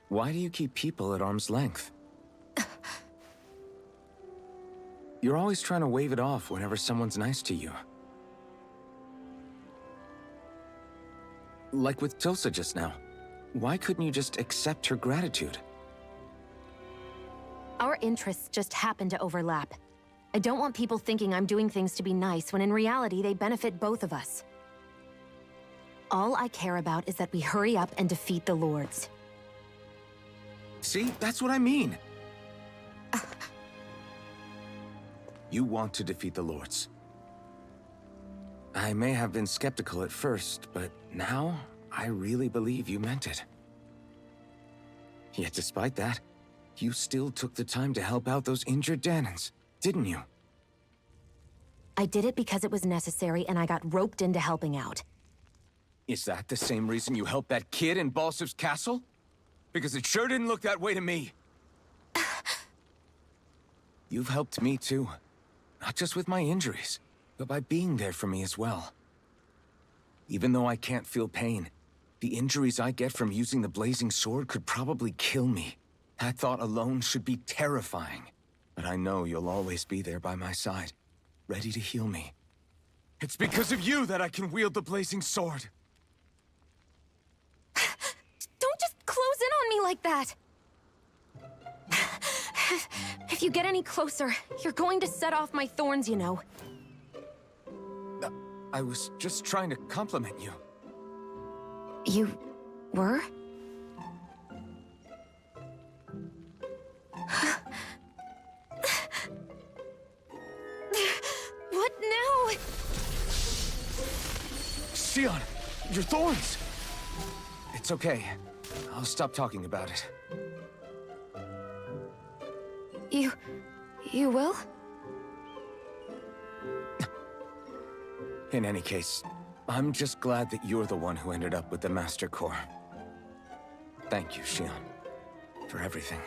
Why do you keep people at arm's length? You're always trying to wave it off whenever someone's nice to you. Like with Tilsa just now. Why couldn't you just accept her gratitude? Our interests just happen to overlap. I don't want people thinking I'm doing things to be nice when in reality they benefit both of us. All I care about is that we hurry up and defeat the Lords. See, that's what I mean. You want to defeat the Lords. I may have been skeptical at first, but now I really believe you meant it. Yet despite that, You still took the time to help out those injured Danans, didn't you? I did it because it was necessary and I got roped into helping out. Is that the same reason you helped that kid in Balsev's castle? Because it sure didn't look that way to me. You've helped me too. Not just with my injuries, but by being there for me as well. Even though I can't feel pain, the injuries I get from using the blazing sword could probably kill me. That thought alone should be terrifying. But I know you'll always be there by my side, ready to heal me. It's because of you that I can wield the blazing sword. Don't just close in on me like that! If you get any closer, you're going to set off my thorns, you know. I was just trying to compliment you. You were? What now? Xion, your thorns! It's okay. I'll stop talking about it. You will? In any case, I'm just glad that you're the one who ended up with the Master Core. Thank you, Xion, for everything.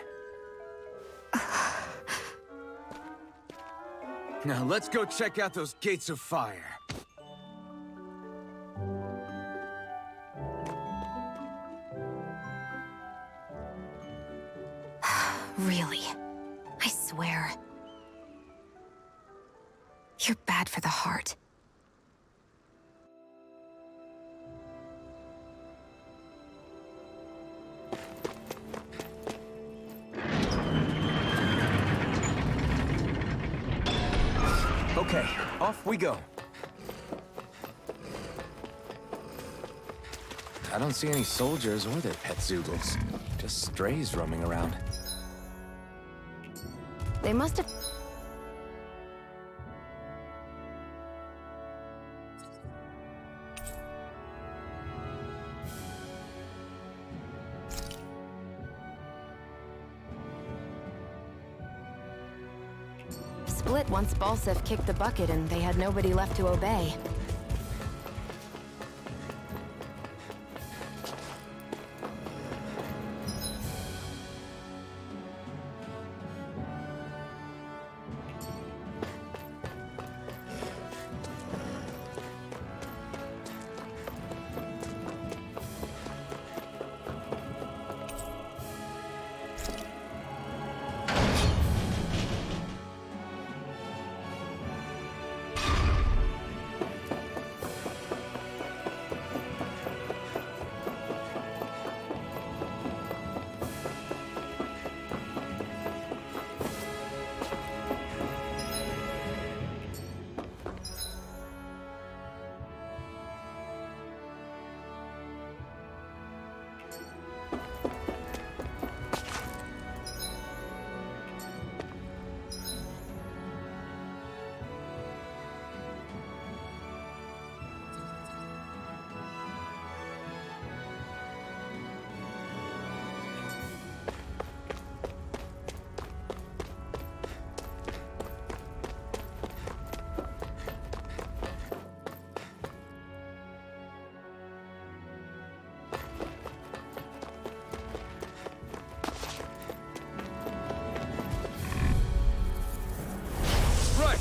Now let's go check out those gates of fire. Really? I swear. You're bad for the heart. Okay, off we go. I don't see any soldiers or their pet zoogles. Just strays roaming around. They must have... Split once Balsev kicked the bucket and they had nobody left to obey.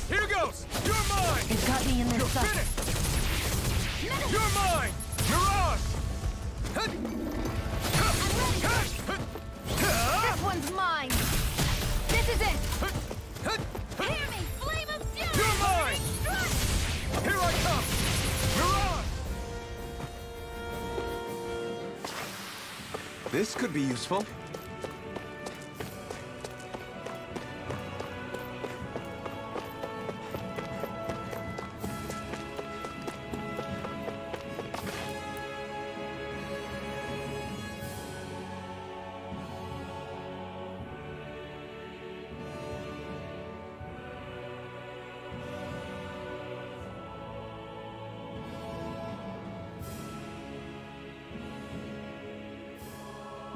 Here goes! You're mine! It got me in their You're sight. finished! You're mine! Mirage! This one's mine! This is it! Hear me, flame of fury! You're mine! Here I come! Mirage! This could be useful.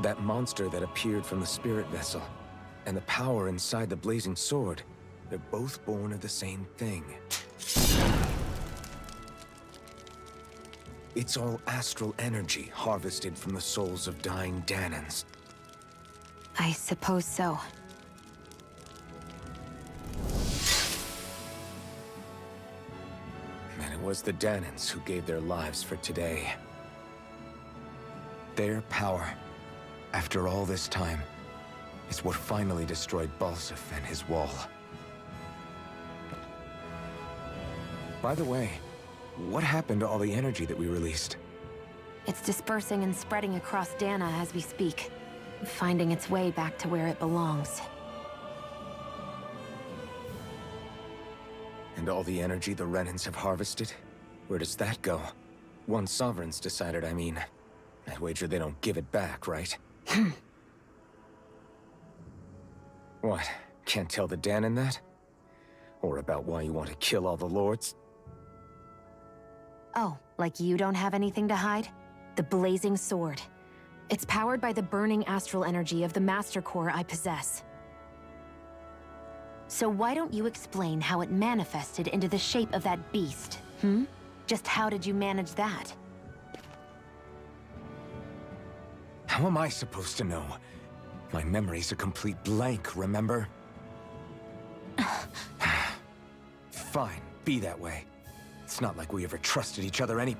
That monster that appeared from the spirit vessel. and the power inside the blazing sword, they're both born of the same thing. It's all astral energy harvested from the souls of dying Danans. I suppose so. And it was the Danans who gave their lives for today. Their power, after all this time, is what finally destroyed Balsif and his wall. By the way, what happened to all the energy that we released? It's dispersing and spreading across Dana as we speak, finding its way back to where it belongs. And all the energy the Renans have harvested? Where does that go? Once Sovereign's decided, I mean. I wager they don't give it back, right? What? Can't tell the Danan that? Or about why you want to kill all the lords? Oh, like you don't have anything to hide? The blazing sword. It's powered by the burning astral energy of the Master Core I possess. So why don't you explain how it manifested into the shape of that beast, hmm? Just how did you manage that? How am I supposed to know? My memory's a complete blank, remember? Fine, be that way. It's not like we ever trusted each other any...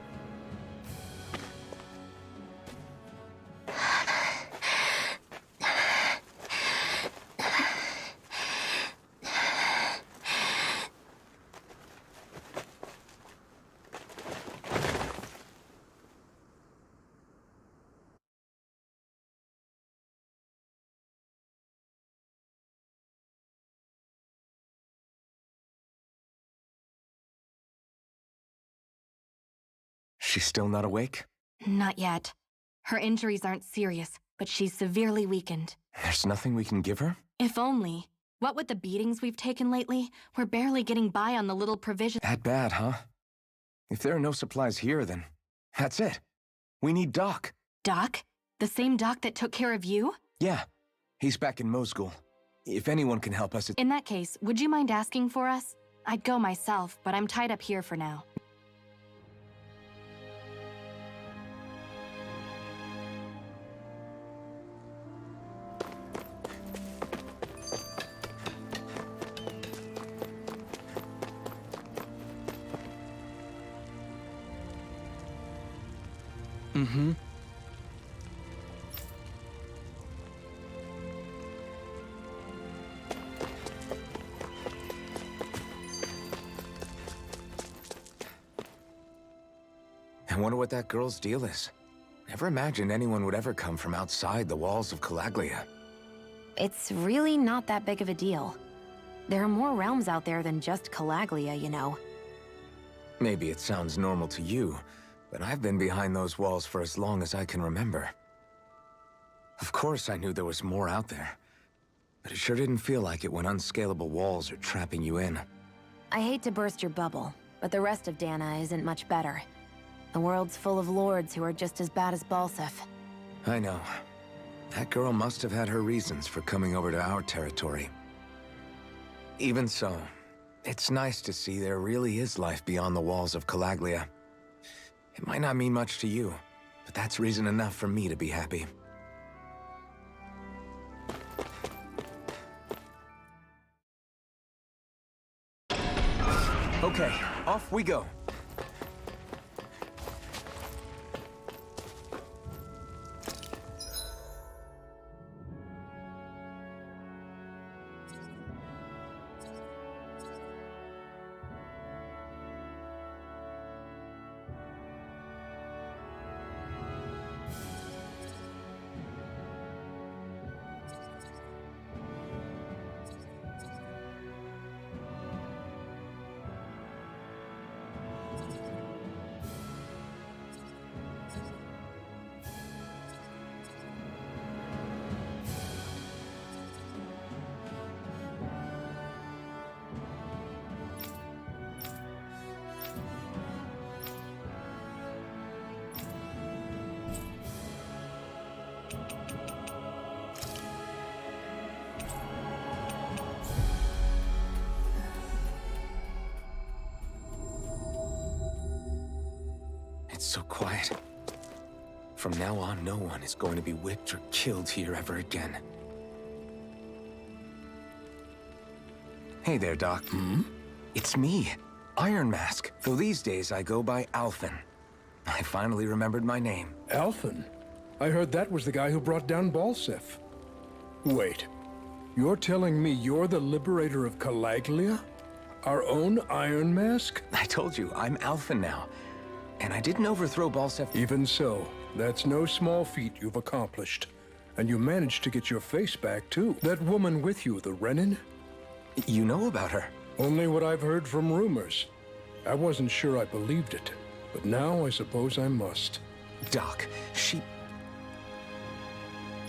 She's still not awake? Not yet. Her injuries aren't serious, but she's severely weakened. There's nothing we can give her? If only. What with the beatings we've taken lately, we're barely getting by on the little provisions. That bad, huh? If there are no supplies here, then that's it. We need Doc. Doc? The same Doc that took care of you? Yeah, he's back in Mosgul. If anyone can help us, In that case, would you mind asking for us? I'd go myself, but I'm tied up here for now. Mm-hmm. I wonder what that girl's deal is. Never imagined anyone would ever come from outside the walls of Calaglia. It's really not that big of a deal. There are more realms out there than just Calaglia, you know. Maybe it sounds normal to you, but I've been behind those walls for as long as I can remember. Of course I knew there was more out there, but it sure didn't feel like it when unscalable walls are trapping you in. I hate to burst your bubble, but the rest of Dana isn't much better. The world's full of lords who are just as bad as Balsif. I know. That girl must have had her reasons for coming over to our territory. Even so, it's nice to see there really is life beyond the walls of Calaglia. It might not mean much to you, but that's reason enough for me to be happy. Okay, off we go. It's so quiet. From now on, no one is going to be whipped or killed here ever again. Hey there, Doc. It's me, Iron Mask, though these days I go by Alphen. I finally remembered my name. Alphen? I heard that was the guy who brought down Balsef. Wait, you're telling me you're the liberator of Calaglia? Our own Iron Mask? I told you, I'm Alphen now. And I didn't overthrow Balsef. Even so, that's no small feat you've accomplished. And you managed to get your face back, too. That woman with you, the Renin? You know about her? Only what I've heard from rumors. I wasn't sure I believed it, but now I suppose I must. Doc, she...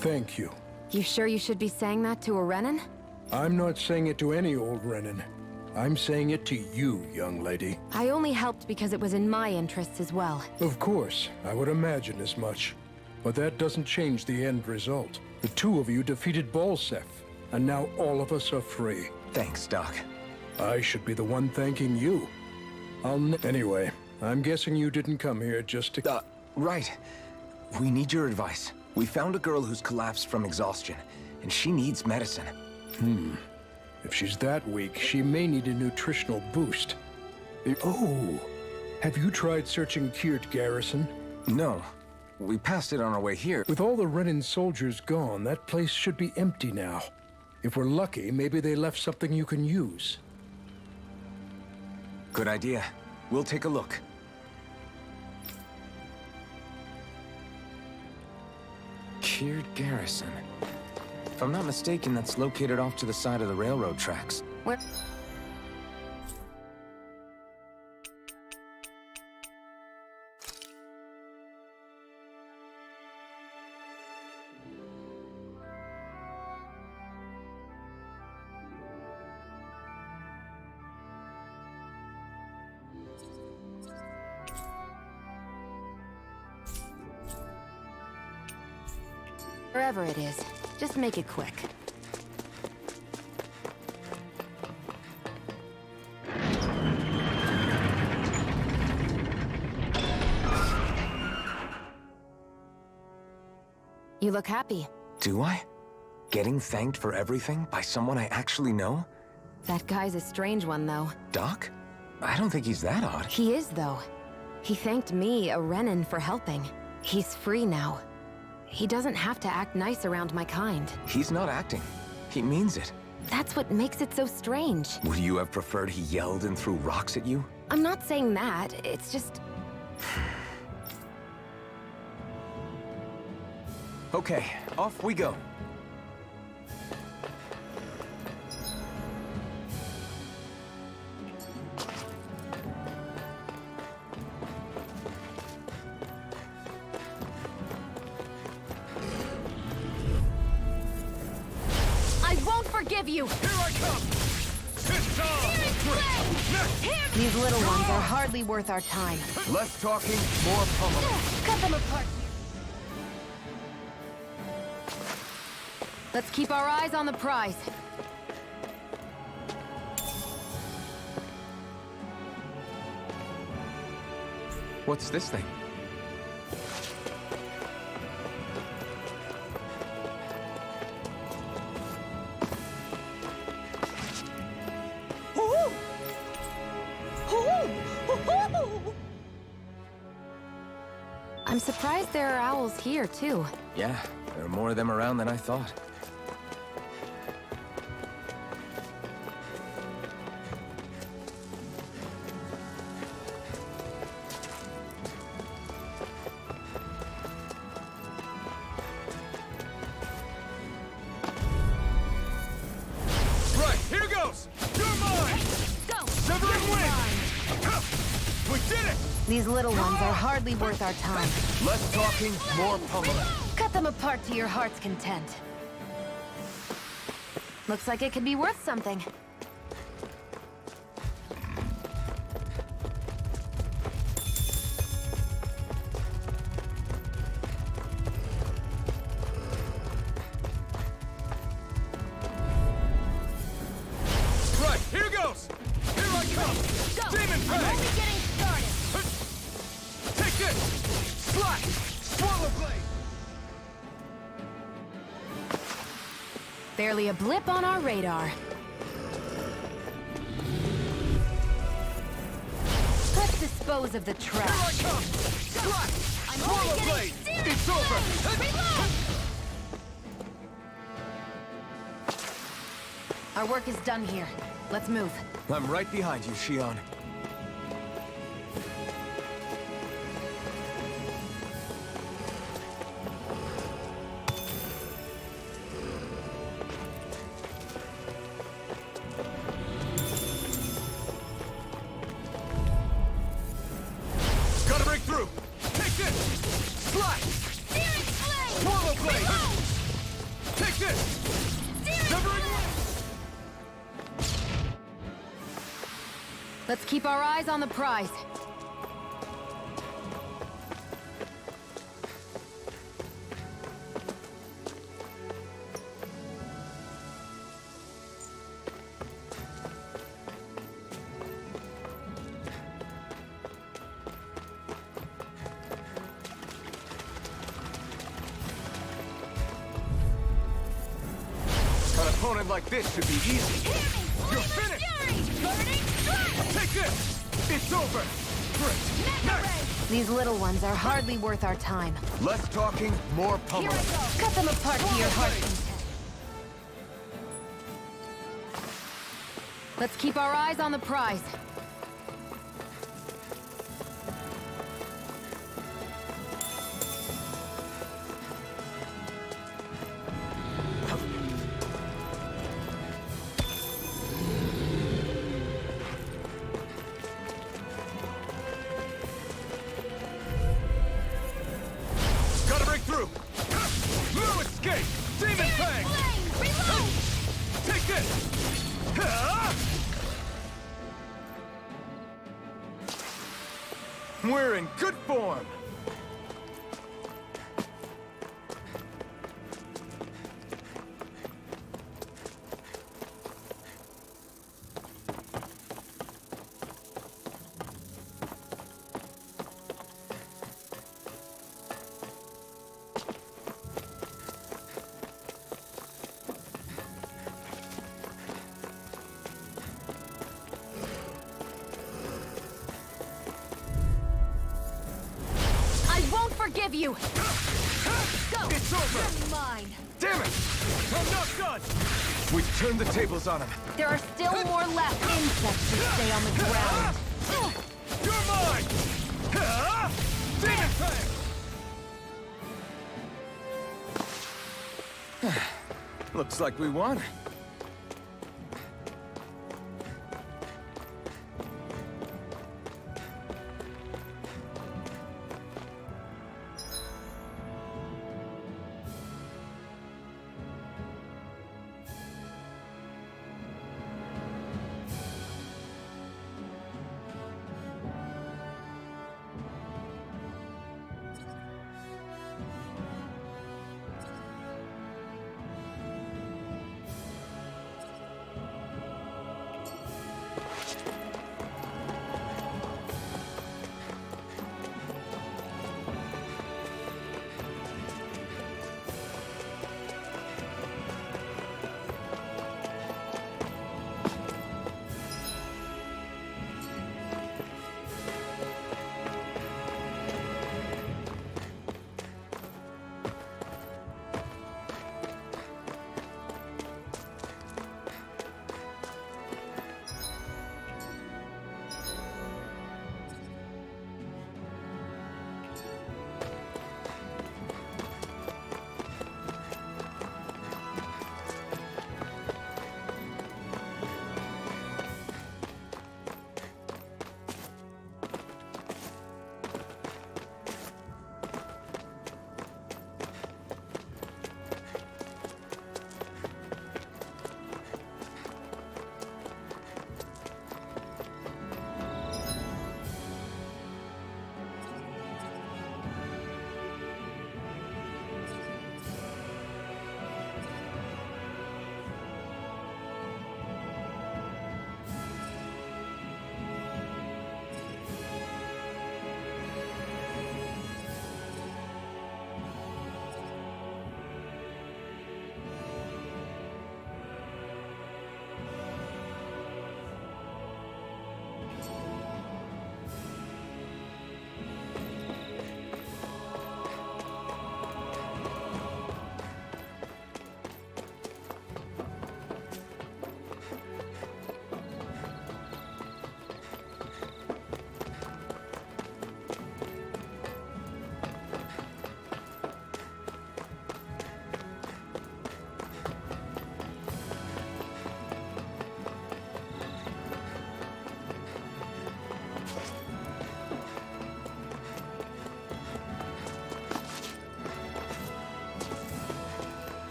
Thank you. You sure you should be saying that to a Renin? I'm not saying it to any old Renin. I'm saying it to you, young lady. I only helped because it was in my interests as well. Of course, I would imagine as much. But that doesn't change the end result. The two of you defeated Balsef, and now all of us are free. Thanks, Doc. I should be the one thanking you. Anyway, I'm guessing you didn't come here just to... Right. We need your advice. We found a girl who's collapsed from exhaustion, and she needs medicine. If she's that weak, she may need a nutritional boost. Oh! Have you tried searching Kirt Garrison? No. We passed it on our way here. With all the Renin soldiers gone, that place should be empty now. If we're lucky, maybe they left something you can use. Good idea. We'll take a look. Kirt Garrison. If I'm not mistaken, that's located off to the side of the railroad tracks. Where? Wherever it is, just make it quick. You look happy. Do I? Getting thanked for everything by someone I actually know? That guy's a strange one, though. Doc? I don't think he's that odd. He is, though. He thanked me, a Renin, for helping. He's free now. He doesn't have to act nice around my kind. He's not acting. He means it. That's what makes it so strange. Would you have preferred he yelled and threw rocks at you? I'm not saying that, it's just... Okay, off we go. Forgive you! Here I come! These little ones are hardly worth our time. Less talking, more pummeling. Cut them apart. Let's keep our eyes on the prize. What's this thing? I'm surprised there are owls here, too. Yeah, there are more of them around than I thought. Right, here goes! You're mine! Go! Severing wind! We did it! These little ones are hardly worth our time. Less talking, more pummeling. Cut them apart to your heart's content. Looks like it could be worth something. Right, here goes! Here I come! Go! Demon I'm Prey! only getting started! Take Take this! Slash! Swallow blade! Barely a blip on our radar. Let's dispose of the Here I trash. come! Slash! I'm Swallow only getting blade! serious. It's over! Reload! Our work is done here. Let's move. I'm right behind you, Shion. Gotta break through! Take this! Slash! Steering flame! Swallow blade! Reload! Take this! Steering Severing flame! Let's keep our eyes on the prize. An opponent like this should be easy. You're finished! Take this! It's over! Great! Next! These little ones are hardly worth our time. Less talking, more pummeling. Cut them apart to your heart's content. Let's keep our eyes on the prize. Gotta break through! No escape! Demon Fang! Take this! We're in good form! I won't forgive you! Go! It's over! You're mine! Damn it! I'm not done! We've turned the tables on him. There are still more left. Insects who stay on the ground. You're mine! Demon Fang! Looks like we won.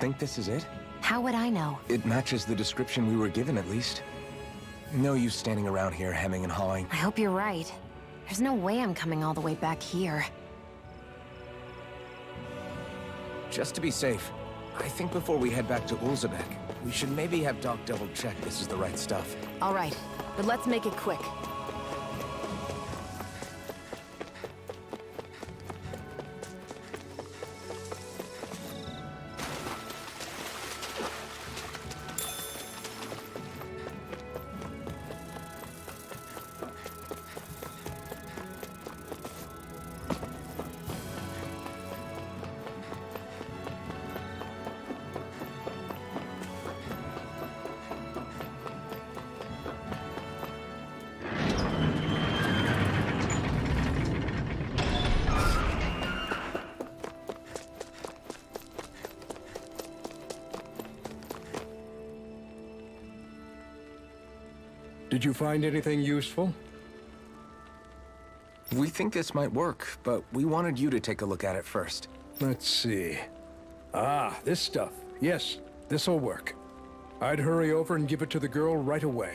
think this is it? How would I know? It matches the description we were given, at least. No use standing around here hemming and hawing. I hope you're right. There's no way I'm coming all the way back here. Just to be safe, I think before we head back to Ulzebek, we should maybe have Doc double-check this is the right stuff. All right, but let's make it quick. Did you find anything useful? We think this might work, but we wanted you to take a look at it first. Let's see. Ah, this stuff. Yes, this'll work. I'd hurry over and give it to the girl right away.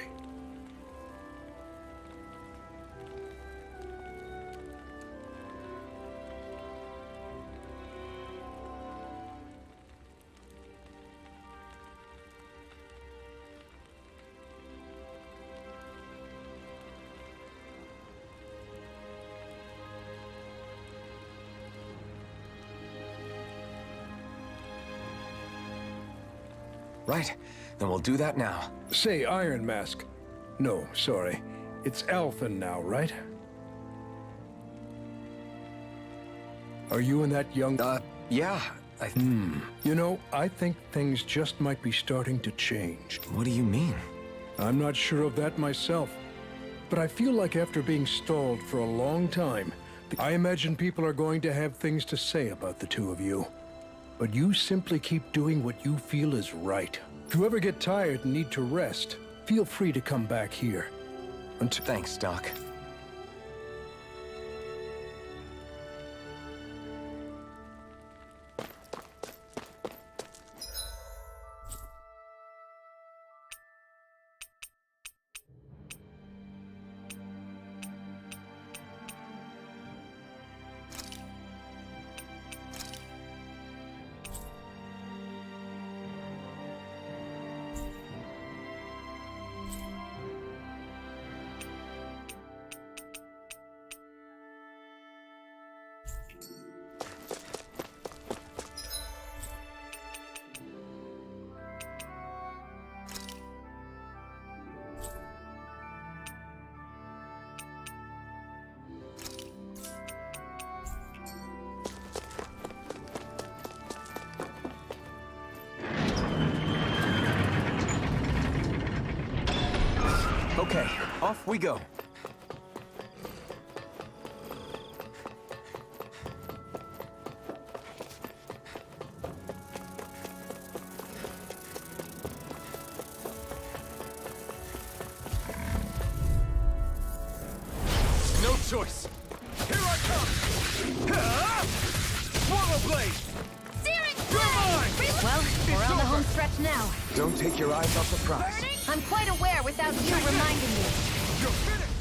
Right, then we'll do that now. Say, Iron Mask. No, sorry. It's Alphen now, right? Are you and that young... Yeah, You know, I think things just might be starting to change. What do you mean? I'm not sure of that myself. But I feel like after being stalled for a long time, I imagine people are going to have things to say about the two of you. But you simply keep doing what you feel is right. If you ever get tired and need to rest, feel free to come back here. Thanks, Doc. Okay, off we go. No choice. Here I come. Swallow blade. Searing You're mine. flame! Well, we're on the over. home stretch now. Don't take your eyes off the prize. I'm quite aware without you reminding me. You're finished.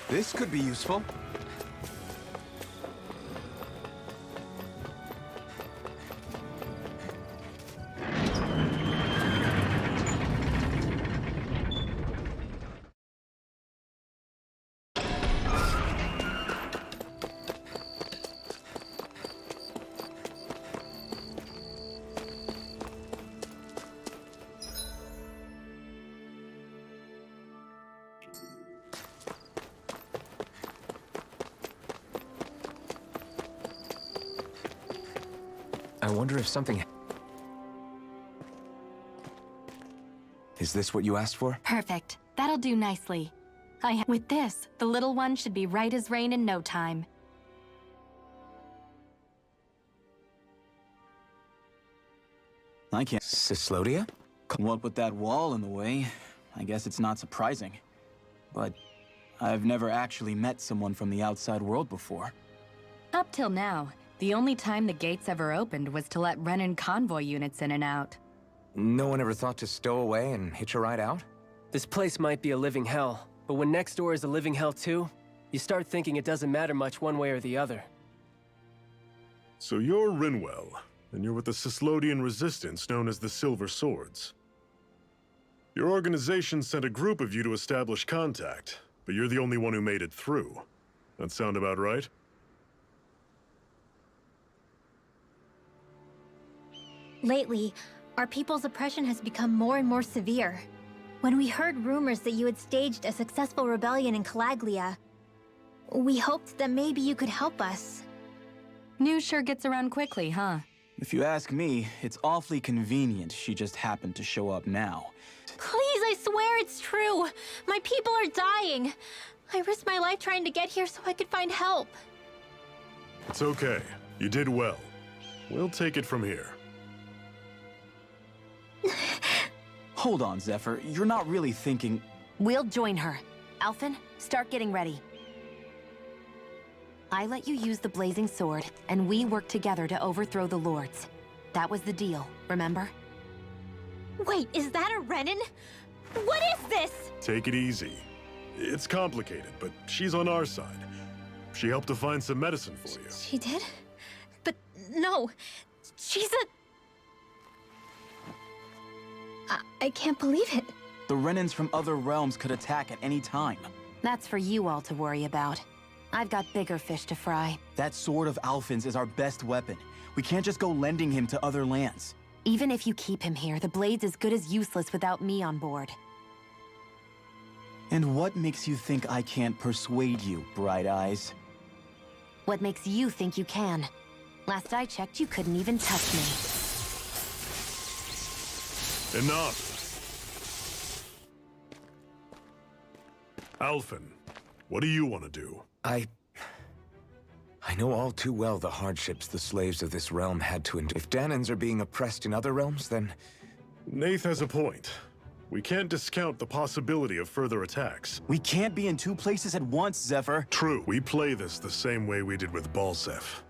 This could be useful. I wonder if something... Is this what you asked for? Perfect. That'll do nicely. With this, the little one should be right as rain in no time. I can't... Cyslodia? What with that wall in the way, I guess it's not surprising. But I've never actually met someone from the outside world before. Up till now, The only time the gates ever opened was to let Renan convoy units in and out. No one ever thought to stow away and hitch a ride out? This place might be a living hell, but when next door is a living hell too, you start thinking it doesn't matter much one way or the other. So you're Rinwell, and you're with the Cislodian resistance known as the Silver Swords. Your organization sent a group of you to establish contact, but you're the only one who made it through. That sound about right? Lately, our people's oppression has become more and more severe. When we heard rumors that you had staged a successful rebellion in Calaglia, we hoped that maybe you could help us. News sure gets around quickly, huh? If you ask me, it's awfully convenient she just happened to show up now. Please, I swear it's true! My people are dying! I risked my life trying to get here so I could find help. It's okay. You did well. We'll take it from here. Hold on, Zephyr. You're not really thinking... We'll join her. Alphen, start getting ready. I let you use the blazing sword, and we worked together to overthrow the Lords. That was the deal, remember? Wait, is that a Renan? What is this? Take it easy. It's complicated, but she's on our side. She helped to find some medicine for you. She did? But no, she's a... I can't believe it. The Renans from other realms could attack at any time. That's for you all to worry about. I've got bigger fish to fry. That sword of Alphen's is our best weapon. We can't just go lending him to other lands. Even if you keep him here, the blade's as good as useless without me on board. And what makes you think I can't persuade you, Bright Eyes? What makes you think you can? Last I checked, you couldn't even touch me. Enough! Alphen, what do you want to do? I know all too well the hardships the slaves of this realm had to endure. If Danans are being oppressed in other realms, then... Nath has a point. We can't discount the possibility of further attacks. We can't be in two places at once, Zephyr. True. We play this the same way we did with Balseph.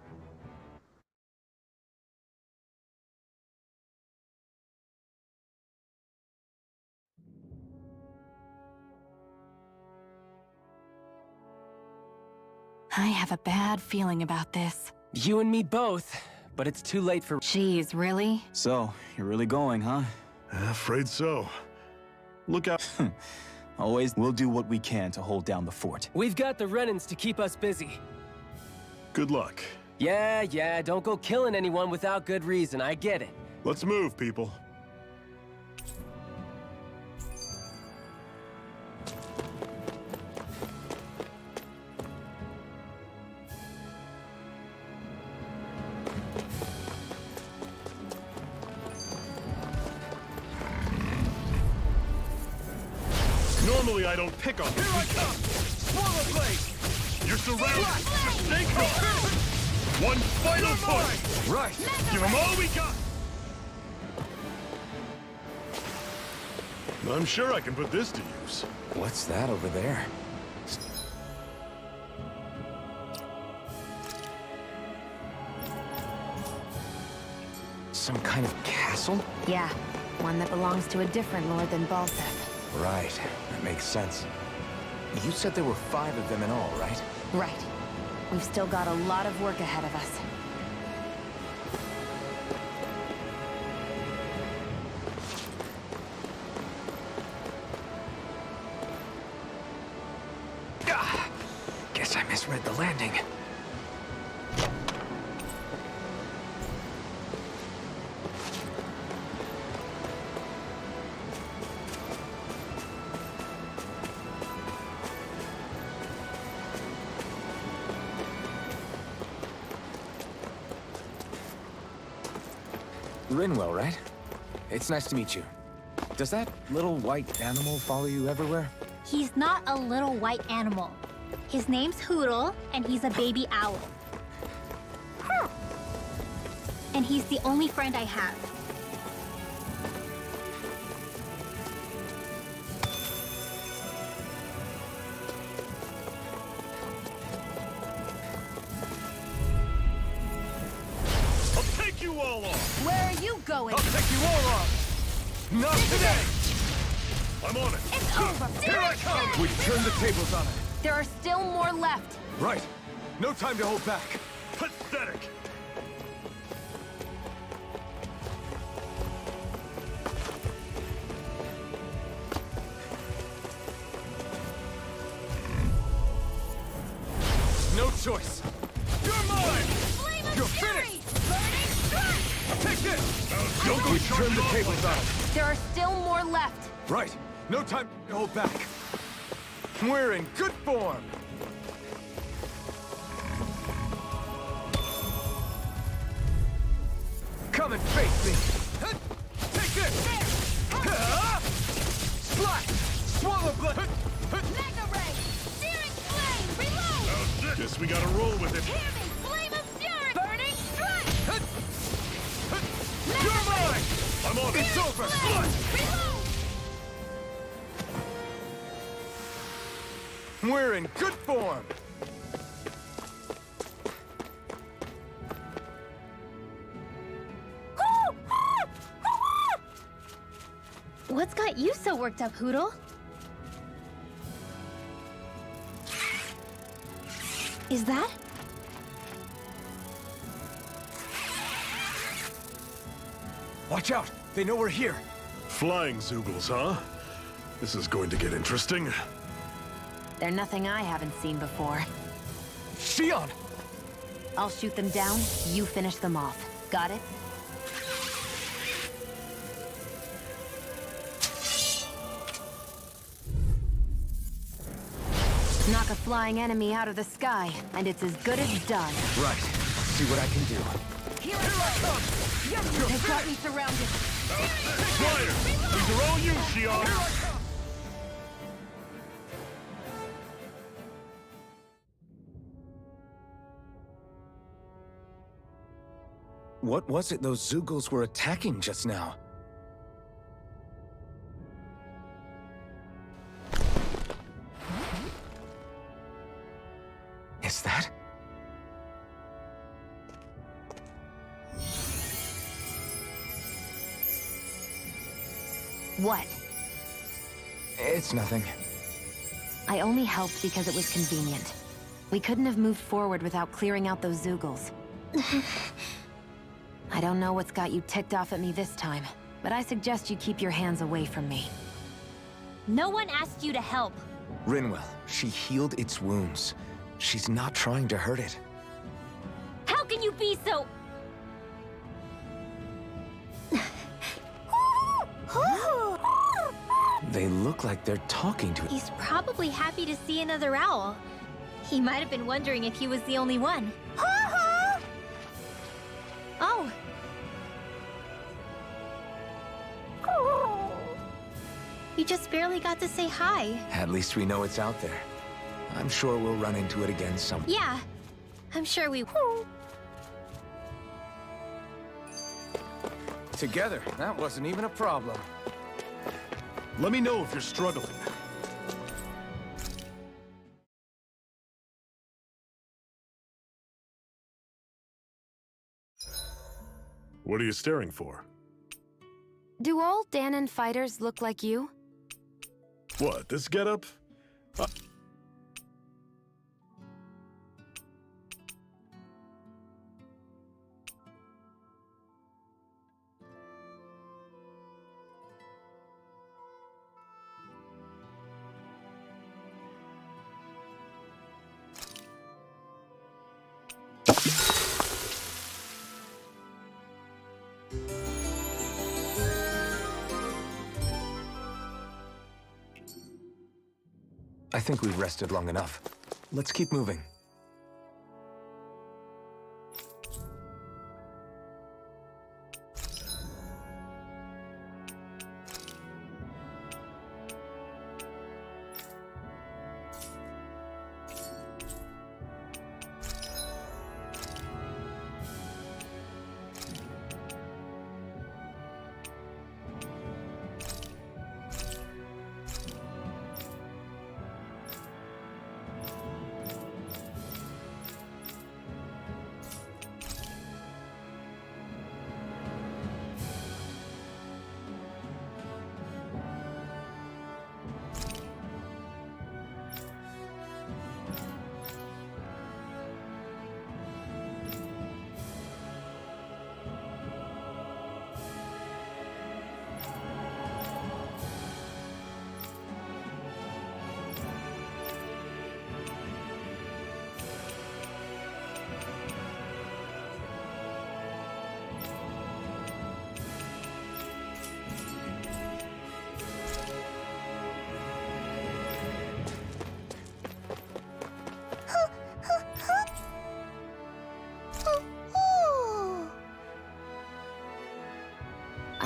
I have a bad feeling about this. You and me both, but it's too late for... Jeez, really? So, you're really going, huh? Afraid so. Look out. Always, we'll do what we can to hold down the fort. We've got the Renans to keep us busy. Good luck. Yeah, don't go killing anyone without good reason, I get it. Let's move, people. Normally I don't pick on them. Here I come! Swallow blade! You're surrounded! Stay close! One final push! Right! Give them all we got! I'm sure I can put this to use. What's that over there? Some kind of castle? Yeah, one that belongs to a different lord than Balseph. Right, that makes sense. You said there were 5 of them in all, right? Right. We've still got a lot of work ahead of us. Guess I misread the landing. Rinwell, right? It's nice to meet you. Does that little white animal follow you everywhere? He's not a little white animal. His name's Hoodle, and he's a baby owl. And he's the only friend I have. you all off! Where are you going? I'll take you all off! Not today! I'm on it. It's over. Here I come! We've turned the tables on it. There are still more left. Right. No time to hold back. Pathetic. No choice. You're mine! Flame of You're fury! finished! Burning strike! Take this! Don't go We've turned charging the off tables like on that. it. There are still more left. Right. No time to hold back. We're in good form. Come and face me. Take this! Slash! Swallow blood! Mega ray! Searing flame! Reload! Guess we gotta roll with it. Hear me! Flame of fury! Burning strike! You're mine! I'm on it. It's over! Reload! We're in good form. What's got you so worked up, Hoodle? Is that? Watch out! They know we're here. Flying Zoogles, huh? This is going to get interesting. They're nothing I haven't seen before. Shion! I'll shoot them down, you finish them off. Got it? Knock a flying enemy out of the sky, and it's as good as done. Right. See what I can do. Here I come! They've got me surrounded. Flyers! These are all you, Shion! What was it those Zoogles were attacking just now? Is that? What? It's nothing. I only helped because it was convenient. We couldn't have moved forward without clearing out those Zoogles. I don't know what's got you ticked off at me this time, but I suggest you keep your hands away from me. No one asked you to help. Rinwell, she healed its wounds. She's not trying to hurt it. How can you be so... They look like they're talking to it. He's probably happy to see another owl. He might have been wondering if he was the only one. Oh. You just barely got to say hi. At least we know it's out there. I'm sure we'll run into it again someday. Yeah, I'm sure we... Together, that wasn't even a problem. Let me know if you're struggling. What are you staring for? Do all Danon fighters look like you? What, this getup? I think we've rested long enough. Let's keep moving.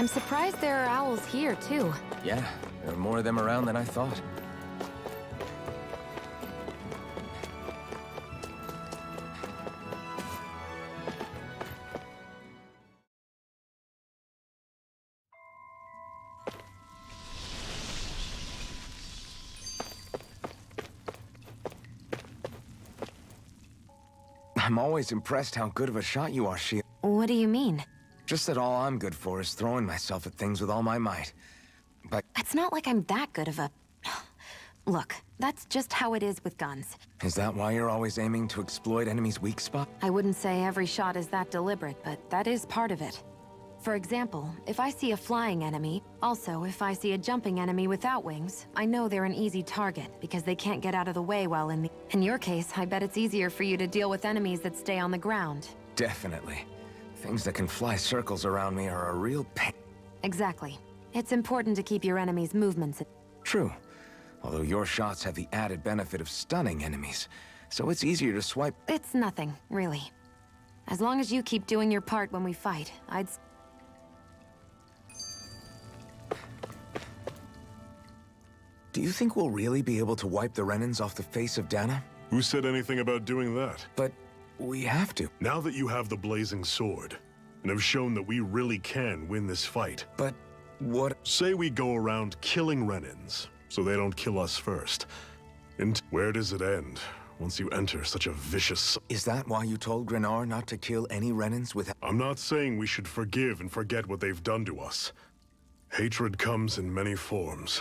I'm surprised there are owls here, too. Yeah, there are more of them around than I thought. I'm always impressed how good of a shot you are, Shield. What do you mean? Just that all I'm good for is throwing myself at things with all my might. But It's not like I'm that good of a... Look, that's just how it is with guns. is that why you're always aiming to exploit enemies' weak spot? I wouldn't say every shot is that deliberate, but that is part of it. For example, if I see a flying enemy, also if I see a jumping enemy without wings, I know they're an easy target because they can't get out of the way while in the... In your case, I bet it's easier for you to deal with enemies that stay on the ground. Definitely. Things that can fly circles around me are a real pain. Exactly. It's important to keep your enemy's movements... True. Although your shots have the added benefit of stunning enemies, so it's easier to swipe. It's nothing, really. As long as you keep doing your part when we fight, I'd... Do you think we'll really be able to wipe the Renans off the face of Dana? Who said anything about doing that? But we have to. Now that you have the blazing sword, and have shown that we really can win this fight. But what... Say we go around killing Renans, so they don't kill us first. And where does it end, once you enter such a vicious... Is that why you told Grenar not to kill any Renans with... I'm not saying we should forgive and forget what they've done to us. Hatred comes in many forms.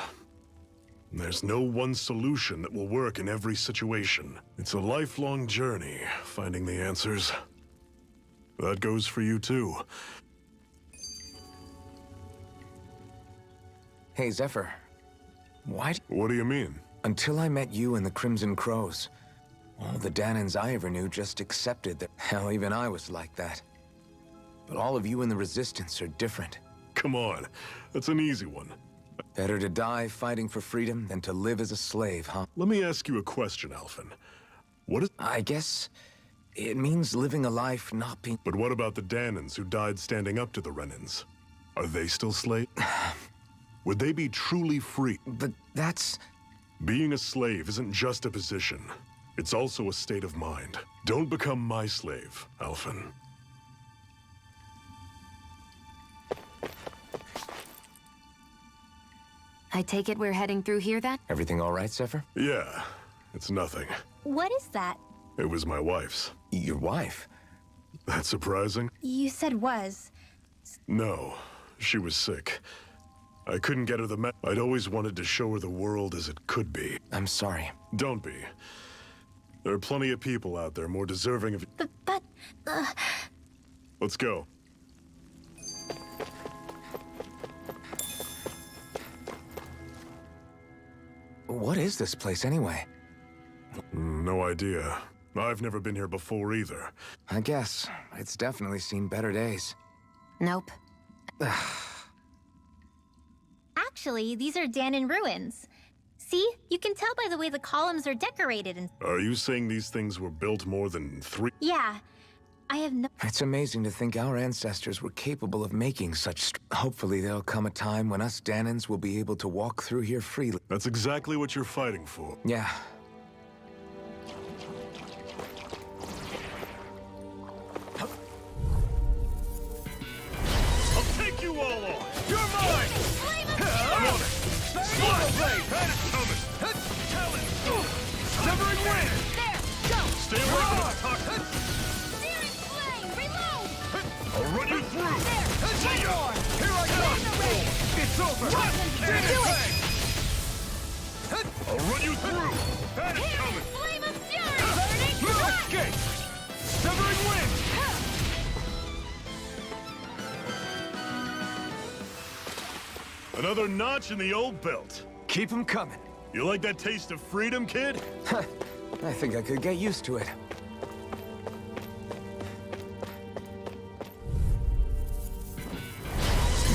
There's no one solution that will work in every situation. It's a lifelong journey, finding the answers. That goes for you too. Hey, Zephyr. Why... What do you mean? Until I met you and the Crimson Crows, all the Danans I ever knew just accepted that... Hell, even I was like that. But all of you in the Resistance are different. Come on, that's an easy one. Better to die fighting for freedom than to live as a slave, huh? Let me ask you a question, Alphen. What is... I guess it means living a life not being... But what about the Danans who died standing up to the Renans? Are they still slaves? Would they be truly free? But that's... Being a slave isn't just a position. It's also a state of mind. Don't become my slave, Alphen. I take it we're heading through here, then? Everything all right, Zephyr? Yeah, it's nothing. What is that? It was my wife's. Your wife? That surprising? You said was. No, she was sick. I couldn't get her the I'd always wanted to show her the world as it could be. I'm sorry. Don't be. There are plenty of people out there more deserving of... But... Let's go. What is this place, anyway? No idea. I've never been here before, either. I guess. It's definitely seen better days. Nope. Actually, these are Danan ruins. See? You can tell by the way the columns are decorated and... Are you saying these things were built more than 3? Yeah. I have no... It's amazing to think our ancestors were capable of making such... Hopefully there'll come a time when us Danans will be able to walk through here freely. That's exactly what you're fighting for. Yeah. I'll take you all on! You're mine! I'm on it! Slide blade! Had it coming! Talon! Severing wind! There! Go! Stay away from the toxin! Searing flame! Reload! I'll run you through! There! See ya! Here I come! It's over! Do it! I'll run you through! Had it coming! Flame of fury! Burning No strike! escape! Severing wind! Another notch in the old belt. Keep them coming. You like that taste of freedom, kid? I think I could get used to it.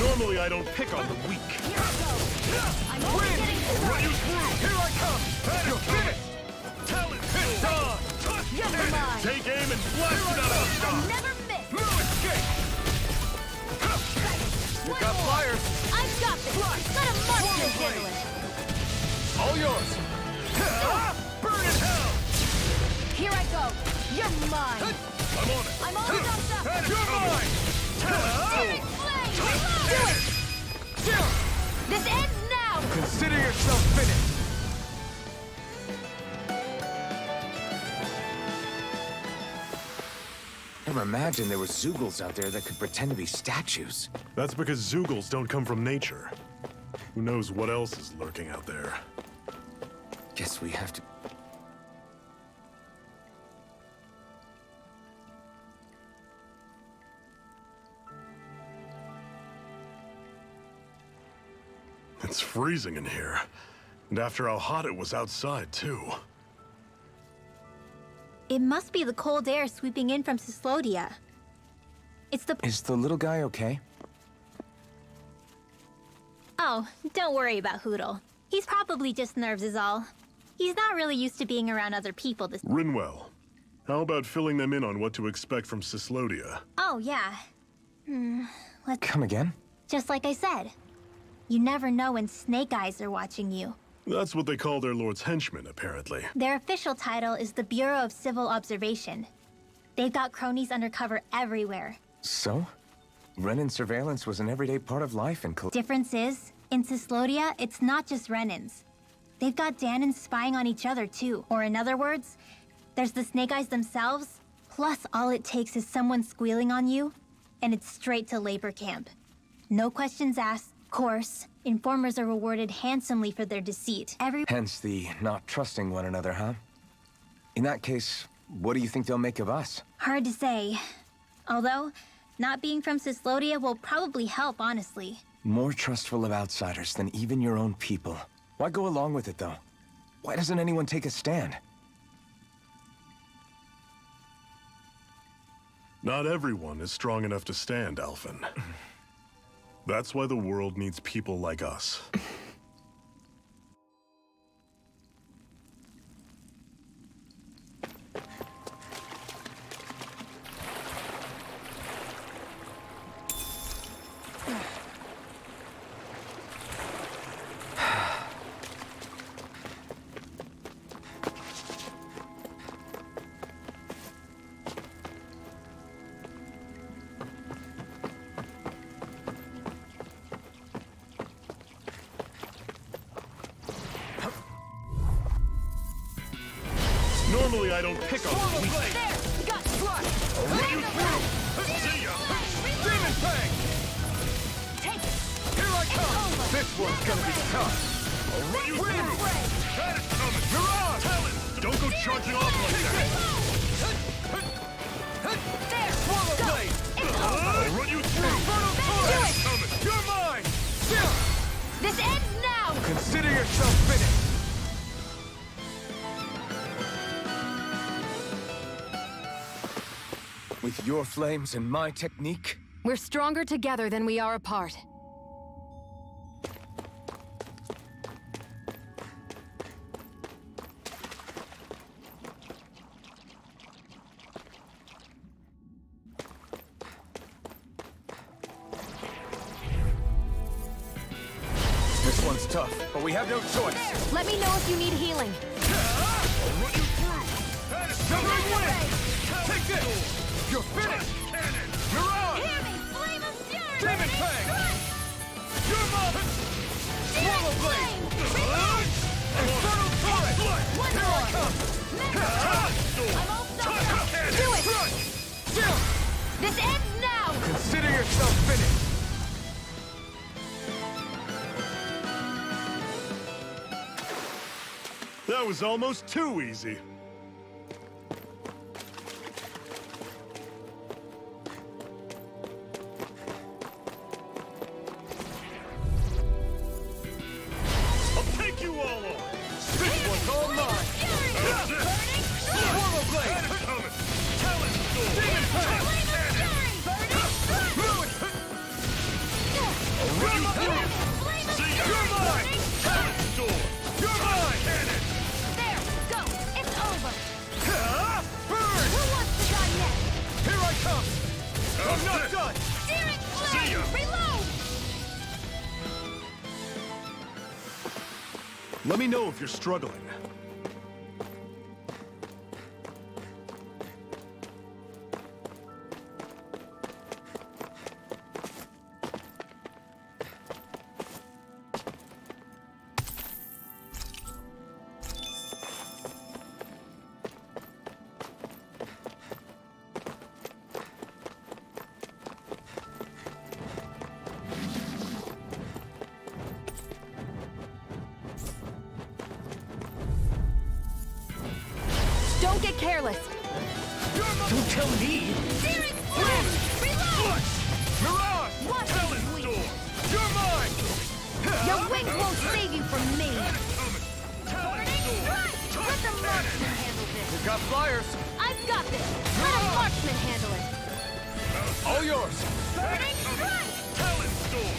Normally I don't pick on the weak. Here I go! I'm only getting I'll run you started! through! Here I come! Had it coming! Talon! It's on! Never mind! Take aim and blast it out of the I sky! never miss! No escape! You got flyers! I've got this! Let a marksman handle it! All yours! Burn in hell! Here I go! You're mine! I'm on it. I'm all done up! You're mine! Searing flame! Reload! Do it! This ends now! Consider yourself finished! Never imagined there were Zeugles out there that could pretend to be statues. That's because Zeugles don't come from nature. Who knows what else is lurking out there? Guess we have to... It's freezing in here. And after how hot it was outside, too. It must be the cold air sweeping in from Cyslodia. It's the... Is the little guy okay? Oh, don't worry about Hootle. He's probably just nerves is all. He's not really used to being around other people this... Rinwell, how about filling them in on what to expect from Cyslodia? Oh, yeah. Come again? Just like I said. You never know when Snake Eyes are watching you. That's what they call their lord's henchmen, apparently. Their official title is the Bureau of Civil Observation. They've got cronies undercover everywhere. So? Renin surveillance was an everyday part of life in Difference is, in Cyslodia, it's not just Renins. They've got Danins spying on each other, too. Or in other words, there's the Snake Eyes themselves, plus all it takes is someone squealing on you, and it's straight to labor camp. No questions asked, of course. Informers are rewarded handsomely for their deceit. Hence the not trusting one another, huh? In that case, what do you think they'll make of us? Hard to say. Although, not being from Cyslodia will probably help, honestly. More trustful of outsiders than even your own people. Why go along with it, though? Why doesn't anyone take a stand? Not everyone is strong enough to stand, Alphen. That's why the world needs people like us. Normally I don't pick on weak. There! Got flush! I'll run you through! See ya! Demon Fang! Take it! Here I come! over. This one's gonna be tough! I'll run you Wind through! ray! That is coming! You're on! Talon! Don't go charging off like that! There! Swallow Go! Blade! It's over! I'll run you through! Inferno Do Torch! it! Coming! You're mine! This ends now! Consider yourself finished! With your flames and my technique? We're stronger together than we are apart. This one's tough, but we have no choice. Let me know if you need healing. I'll run you through! That is Jumping coming! Wind! Take this! You're finished! Cannon! You're on! Hear me! Flame of fury! Demon Fang! You're mine! Swallow Blade! Inferno Torch! One Here I more! come! I'm all done up! Do it! This ends now! Consider yourself finished! That was almost too easy. I'll take you all on! This one's all mine! That's it! Swallow Blade! That is coming! Talon Storm! Demon Fang! Ruin! I'll run you through! See ya! You're mine! Talon Storm! You're mine! Cannon! There! Go! It's over! Burn! Who wants to die next? Here I come! I'm That's not it. done! Searing See ya. flame! Reload! Let me know if you're struggling. Don't get careless. Don't tell me! Searing flame! Reload! Mirage! Watch Talon this weak! Storm! You're mine! Your wings won't save you from me! Talon Burning Storm! strike! Let the marksman handle this! We've got flyers! I've got this! Let a marksman handle it! All yours! Burning strike! Talon Storm!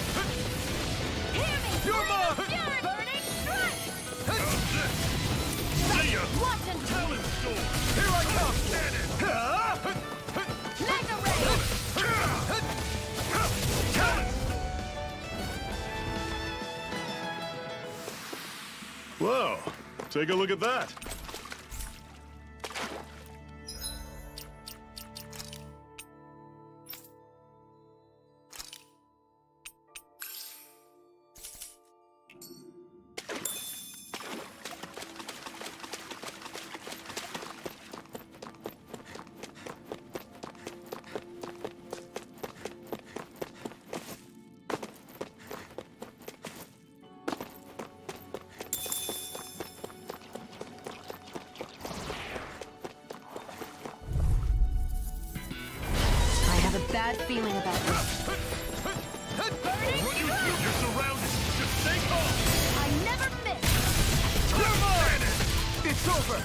Hear me! You're mine! Fury! Burning strike! See ya! Watch and Talon Storm! Here I come! Cannon! Mega ray! Talon! Whoa, take a look at that. I have a bad feeling about this. You're surrounded! Just stay calm! I never miss! You're mine! It's over!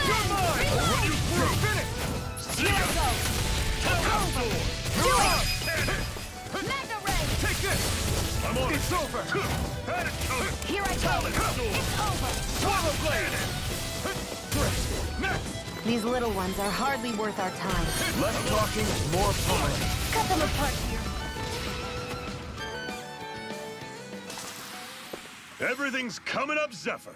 You're mine! Run you through! You're finished! See ya! Talon Storm! Mirage! Cannon! Mega ray! Take this! I'm on It's it! over! Had it coming! Here I go! Talon Storm! It's over! Swallow blade! Next! These little ones are hardly worth our time. Less talking, more pummeling. Cut them apart here! Everything's coming up, Zephyr.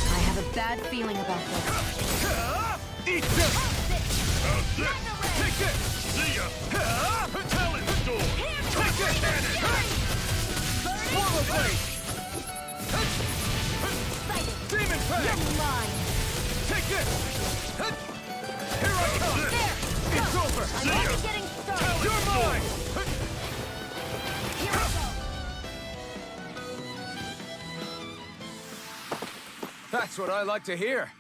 I have a bad feeling about this. Eat this! How's this? Take this! See ya! Talon Storm! Take this! Swallow blade! Demon Fang! You're mine! Take this! Here I come! There! It's over! I'm only getting started! You're mine! Here I go! That's what I like to hear.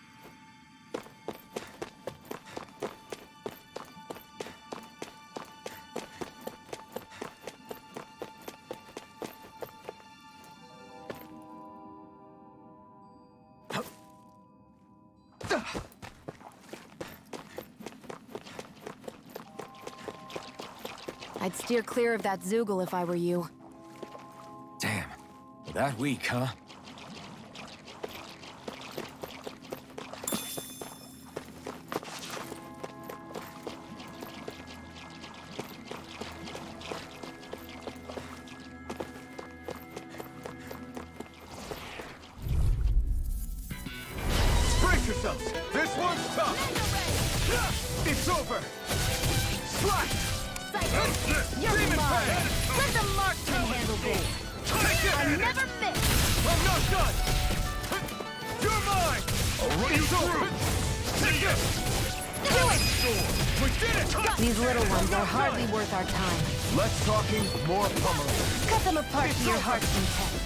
I'd steer clear of that Zoogle if I were you. Damn. That weak, huh? Brace yourselves! This one's tough! It's over! Slash! Psycho! You're Demon mine! Fang! Let the marksman handle this! Take it! I never miss! I'm not done! You're mine! I'll run you through! See ya! Do it! We did it! These little ones are hardly worth our time. Less talking, more pummeling. Cut them apart to your heart's content.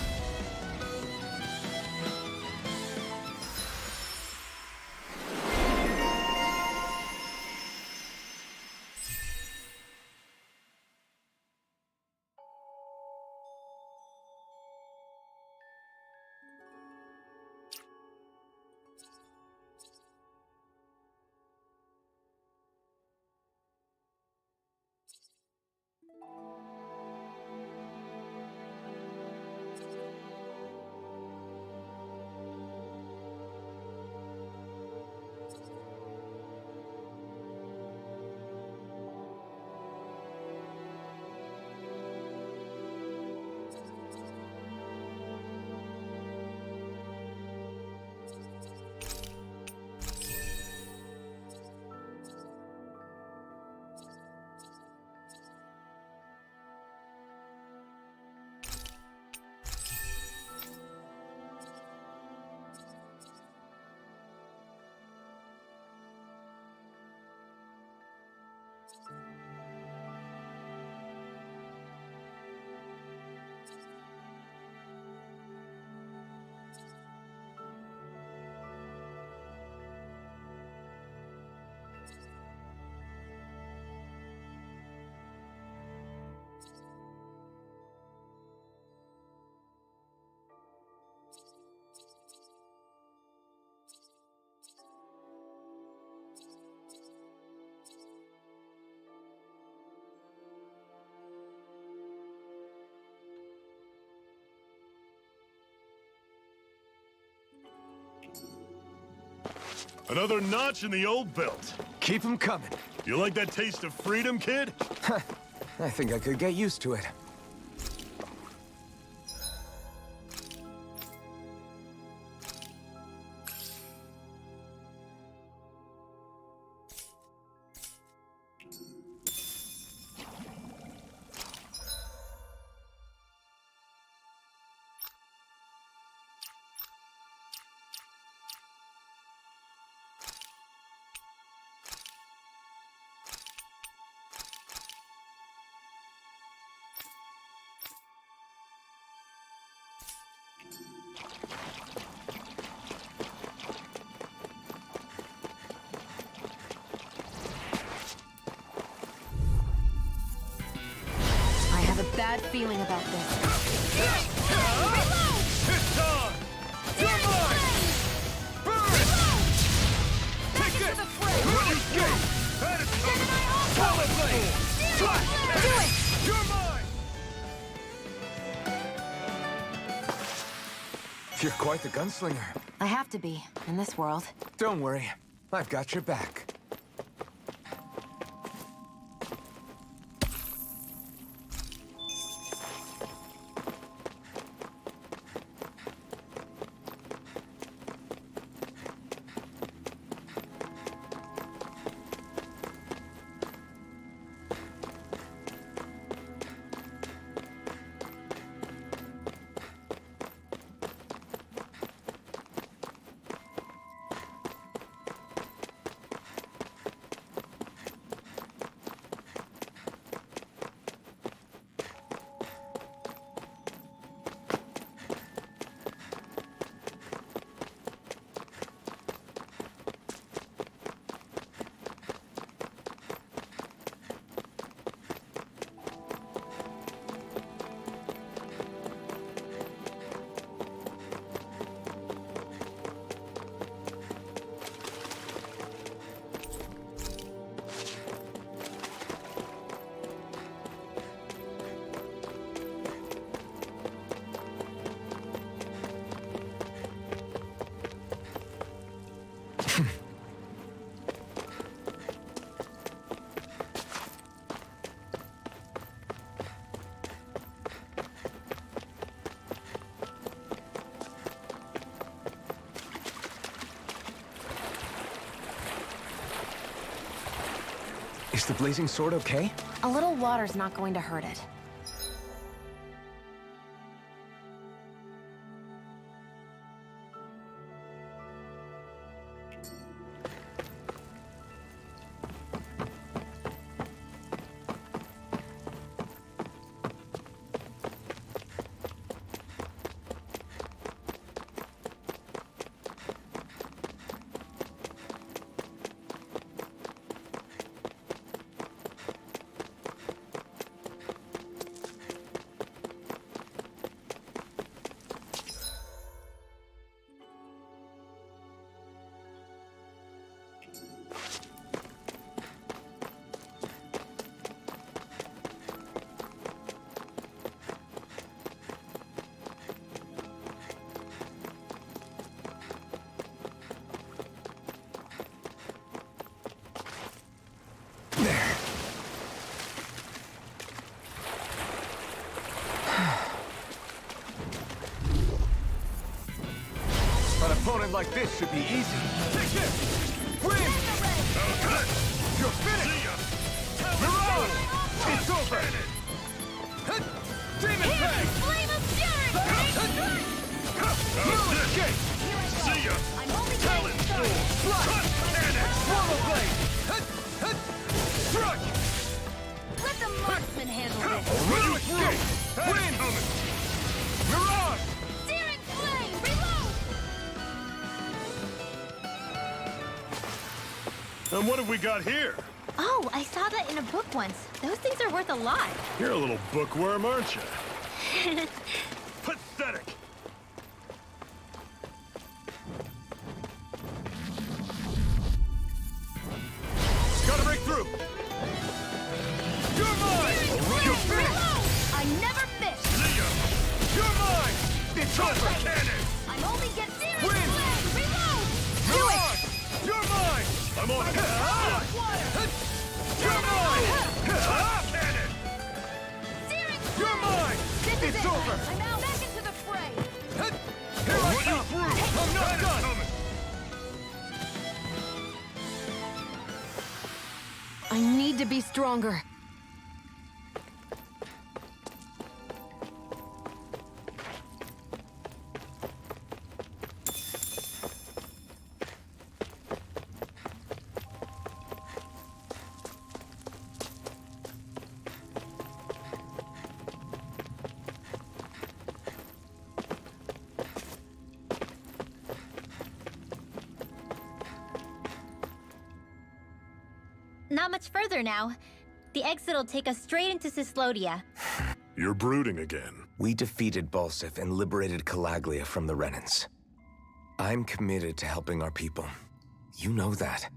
Another notch in the old belt. Keep them coming. You like that taste of freedom, kid? I think I could get used to it. Bad feeling about this. It's on! You're mine! Burn! Take it! When you escape! That is coming! Solid blade! Flash! Do it! You're mine! You're quite the gunslinger. I have to be, in this world. Don't worry. I've got your back. Is the blazing sword okay? A little water's not going to hurt it. An opponent like this should be easy. Take this! Win! You're finished! Mirage! It's over! Demon Fang! Flame of Fury! No escape! See ya! I'm only Talon getting started. Flash! Swallow Blade! Strike! Let the marksman handle this. No escape! Win! Mirage! Searing flame! Reload! And what have we got here? Oh, I saw that in a book once. Those things are worth a lot. You're a little bookworm, aren't you? Pathetic! Gotta break through! You're mine! You're finished! I never miss! See ya! You're mine! It's over! Cannon! I'm only getting searing Win! flame! Reload! Mirage! You're I'm on it! You're mine! Cannon! Searing You're flame! mine! This is It's it! over! I'm out. Back into the fray! Here I come! I'm not done! I need to be stronger. Not much further now. The exit'll take us straight into Cislodia. You're brooding again. We defeated Balsif and liberated Calaglia from the Renans. I'm committed to helping our people. You know that.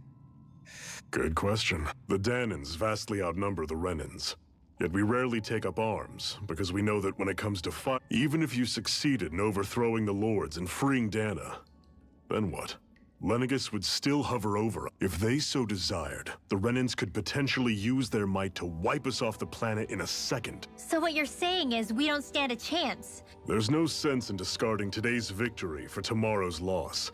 Good question. The Danans vastly outnumber the Renans. Yet we rarely take up arms, because we know that when it comes to fight, even if you succeeded in overthrowing the Lords and freeing Dana, then what? Lenegis would still hover over. If they so desired, the Renans could potentially use their might to wipe us off the planet in a second. So what you're saying is we don't stand a chance. There's no sense in discarding today's victory for tomorrow's loss.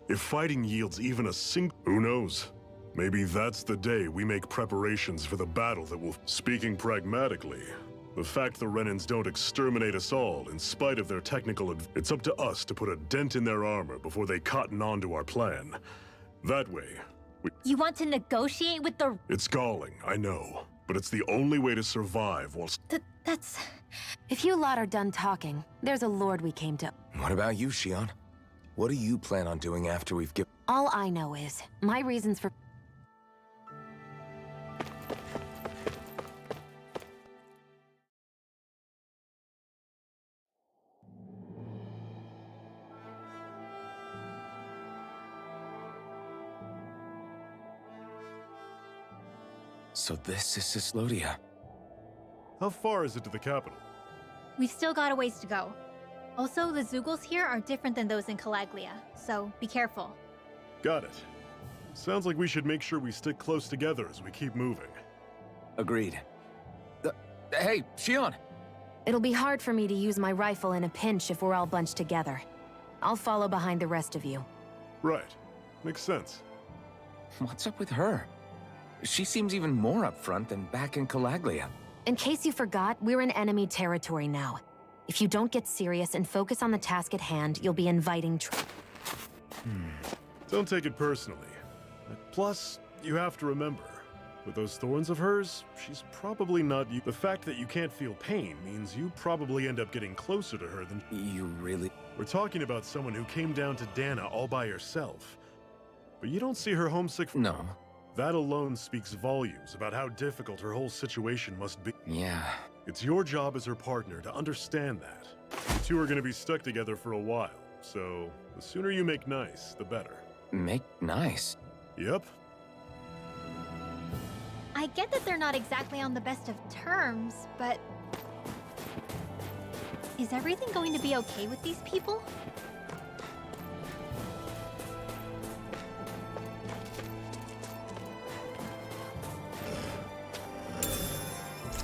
If fighting yields even a single... Who knows? Maybe that's the day we make preparations for the battle that will... Speaking pragmatically, the fact the Renans don't exterminate us all, in spite of their technical... It's up to us to put a dent in their armor before they cotton on to our plan. That way, You want to negotiate with the... It's galling, I know. But it's the only way to survive whilst... That's... If you lot are done talking, there's a lord we came to. What about you, Shion? What do you plan on doing after we've given... All I know is, my reasons for... So this is Cislodia. How far is it to the capital? We've still got a ways to go. Also, the Zeugles here are different than those in Calaglia, so be careful. Got it. Sounds like we should make sure we stick close together as we keep moving. Agreed. Hey, Shion! It'll be hard for me to use my rifle in a pinch if we're all bunched together. I'll follow behind the rest of you. Right. Makes sense. What's up with her? She seems even more upfront than back in Calaglia. In case you forgot, we're in enemy territory now. If you don't get serious and focus on the task at hand, you'll be inviting Don't take it personally. Plus, you have to remember, with those thorns of hers, she's probably not you. The fact that you can't feel pain means you probably end up getting closer to her than... You really... We're talking about someone who came down to Dana all by herself. But you don't see her homesick for... No. That alone speaks volumes about how difficult her whole situation must be. Yeah. It's your job as her partner to understand that. You two are going to be stuck together for a while, so the sooner you make nice, the better. Make nice? Yep. I get that they're not exactly on the best of terms, but... Is everything going to be okay with these people?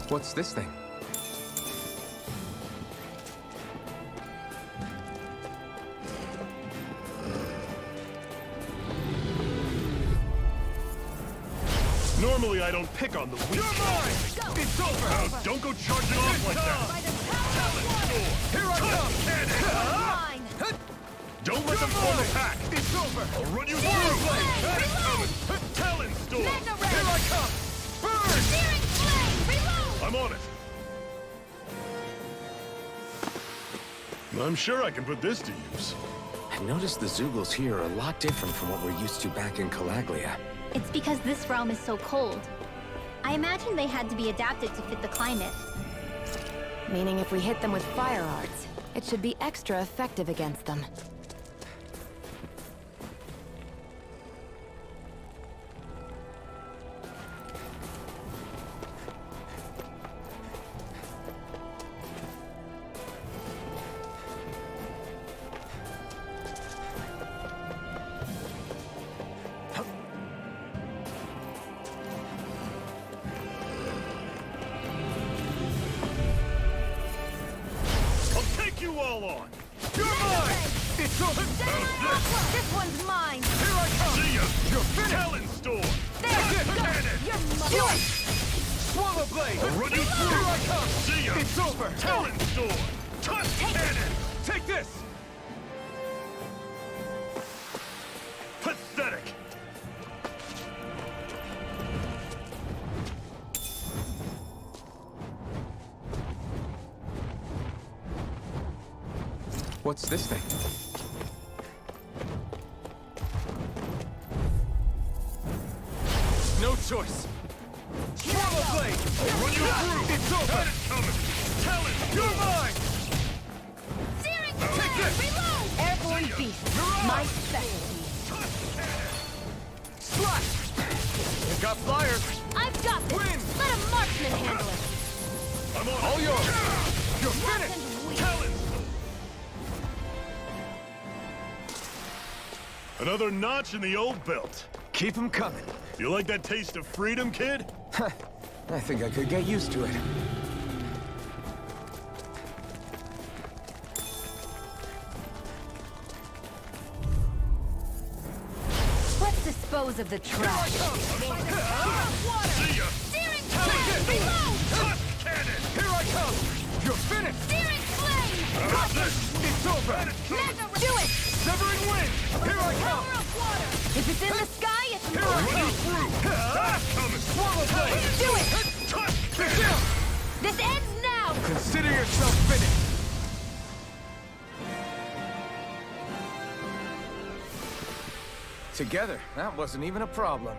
What's this thing? Normally I don't pick on the weak. You're mine! It's over! Now, don't go charging off like that! By the power of water! Here I come! Mine! Don't let them form a pack! It's over! I'll run you Searing through! flame! Coming! Talon Storm! Mega ray! Here I come! Burn! Searing flame! Reload! I'm on it! I'm sure I can put this to use. I've noticed the Zeugles here are a lot different from what we're used to back in Calaglia. It's because this realm is so cold. I imagine they had to be adapted to fit the climate. Meaning if we hit them with fire arts, it should be extra effective against them. you all on! You're mine! It's over! This one's mine! Here I come! See ya! You're finished! Talon Storm! There! Take it! Cannon! You're Do it! Swallow Blade! I'll run you through! Here I come! See ya! It's over! Talon Storm! Tusk Cannon! Take this! Pathetic! What's this thing? No choice! Swallow Blade! I'll run you through! It's over! Got it coming! Talon You're Storm! mine! Searing Take flame! this! Reload! Airborne beast! You're My on! specialty! Tusk Cannon! Slash! You got flyers! I've got this! Win! Let a marksman handle it! I'm on All it. yours! You're Rough finished! and weak! Talon Storm! Another notch in the old belt. Keep them coming. You like that taste of freedom, kid? I think I could get used to it. Let's dispose of the trash! See ya! Searing Take flame! it! Reload! Tusk Cannon! Here I come! You're finished! Searing flame! Got this! It's over! Do it! Severing wind! Here I come! Power of water! If it's in the sky, it's Here I Run you come! through! That's coming! Swallow Blade! Do it! Tusk It's Cannon! out! This ends now! Consider yourself finished! Together, that wasn't even a problem.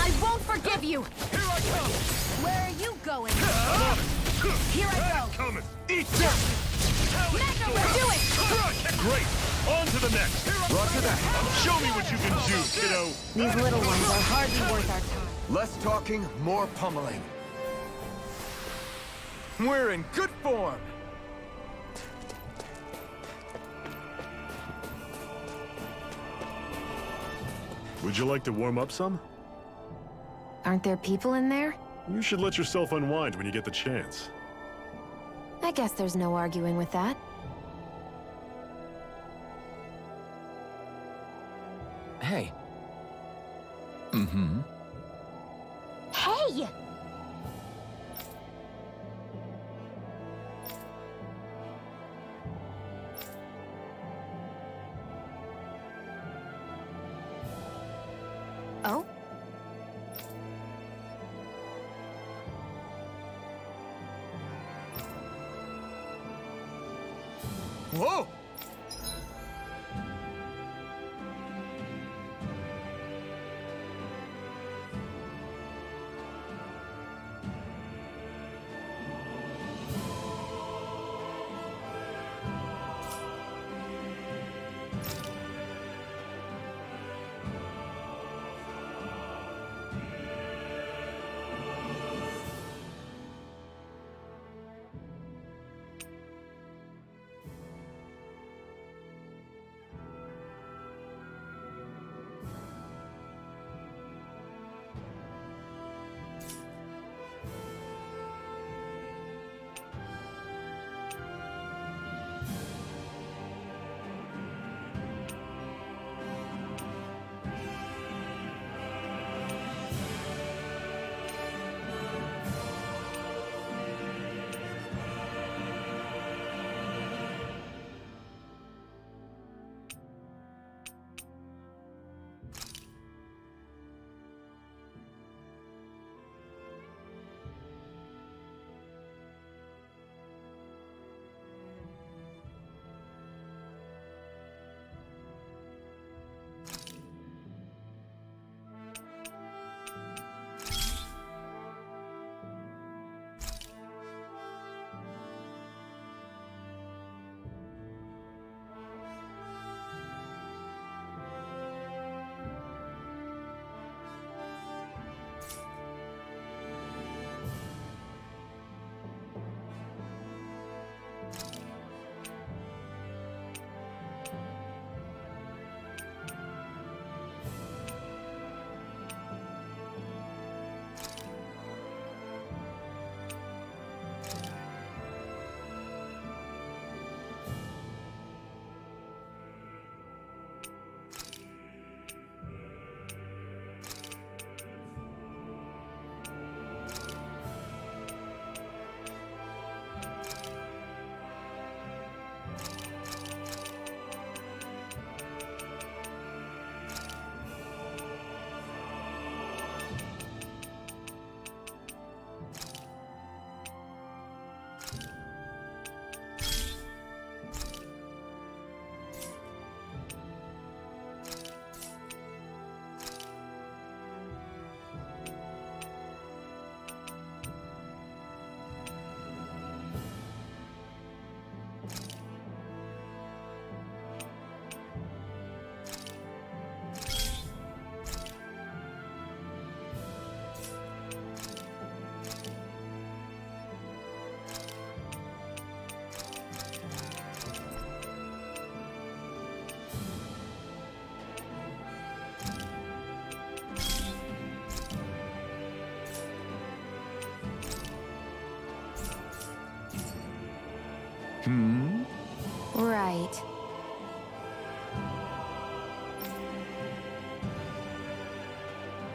I won't forgive you! Here I come! Where are you going? Here I go. Coming! Eat this! Talon Mega Storm! Ray, do it! Great! On to the next! Roger that. Show me what you can do, kiddo! These little ones are hardly worth our time. Less talking, more pummeling. We're in good form! Would you like to warm up some? Aren't there people in there? You should let yourself unwind when you get the chance. I guess there's no arguing with that. Hey. Mm-hmm. Hey! Oh? Whoa!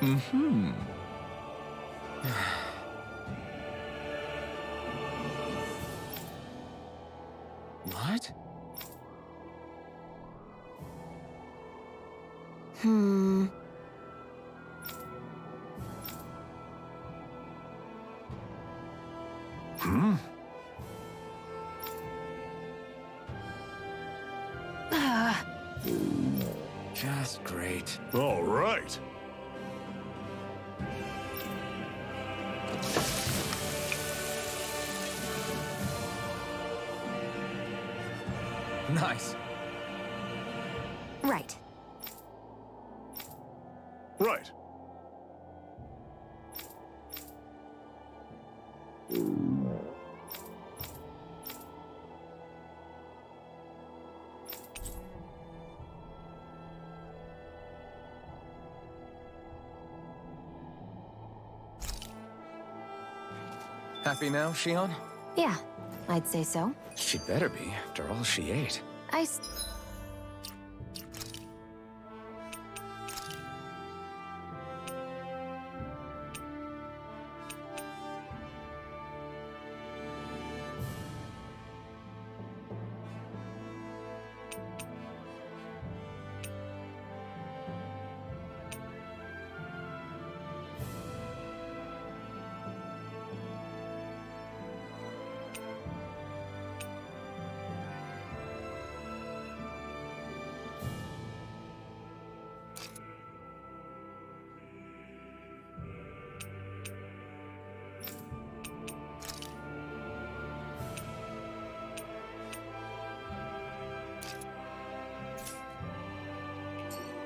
Mm-hmm. What? Hmm. Hmm? Just great. All right. Nice. Right. Right. Happy now, Shion? Yeah, I'd say so. She better be, after all she ate.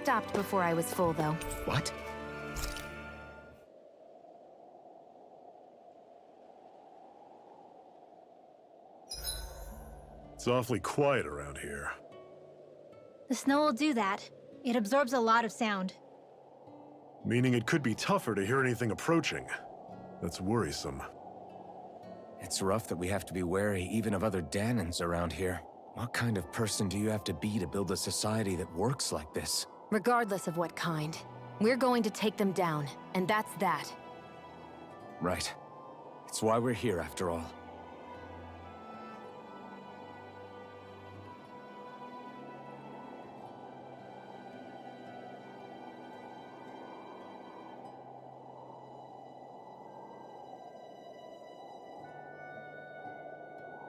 Stopped before I was full, though. What? It's awfully quiet around here. The snow will do that. It absorbs a lot of sound. Meaning it could be tougher to hear anything approaching. That's worrisome. It's rough that we have to be wary even of other Danans around here. What kind of person do you have to be to build a society that works like this? Regardless of what kind. We're going to take them down, and that's that. Right. It's why we're here, after all.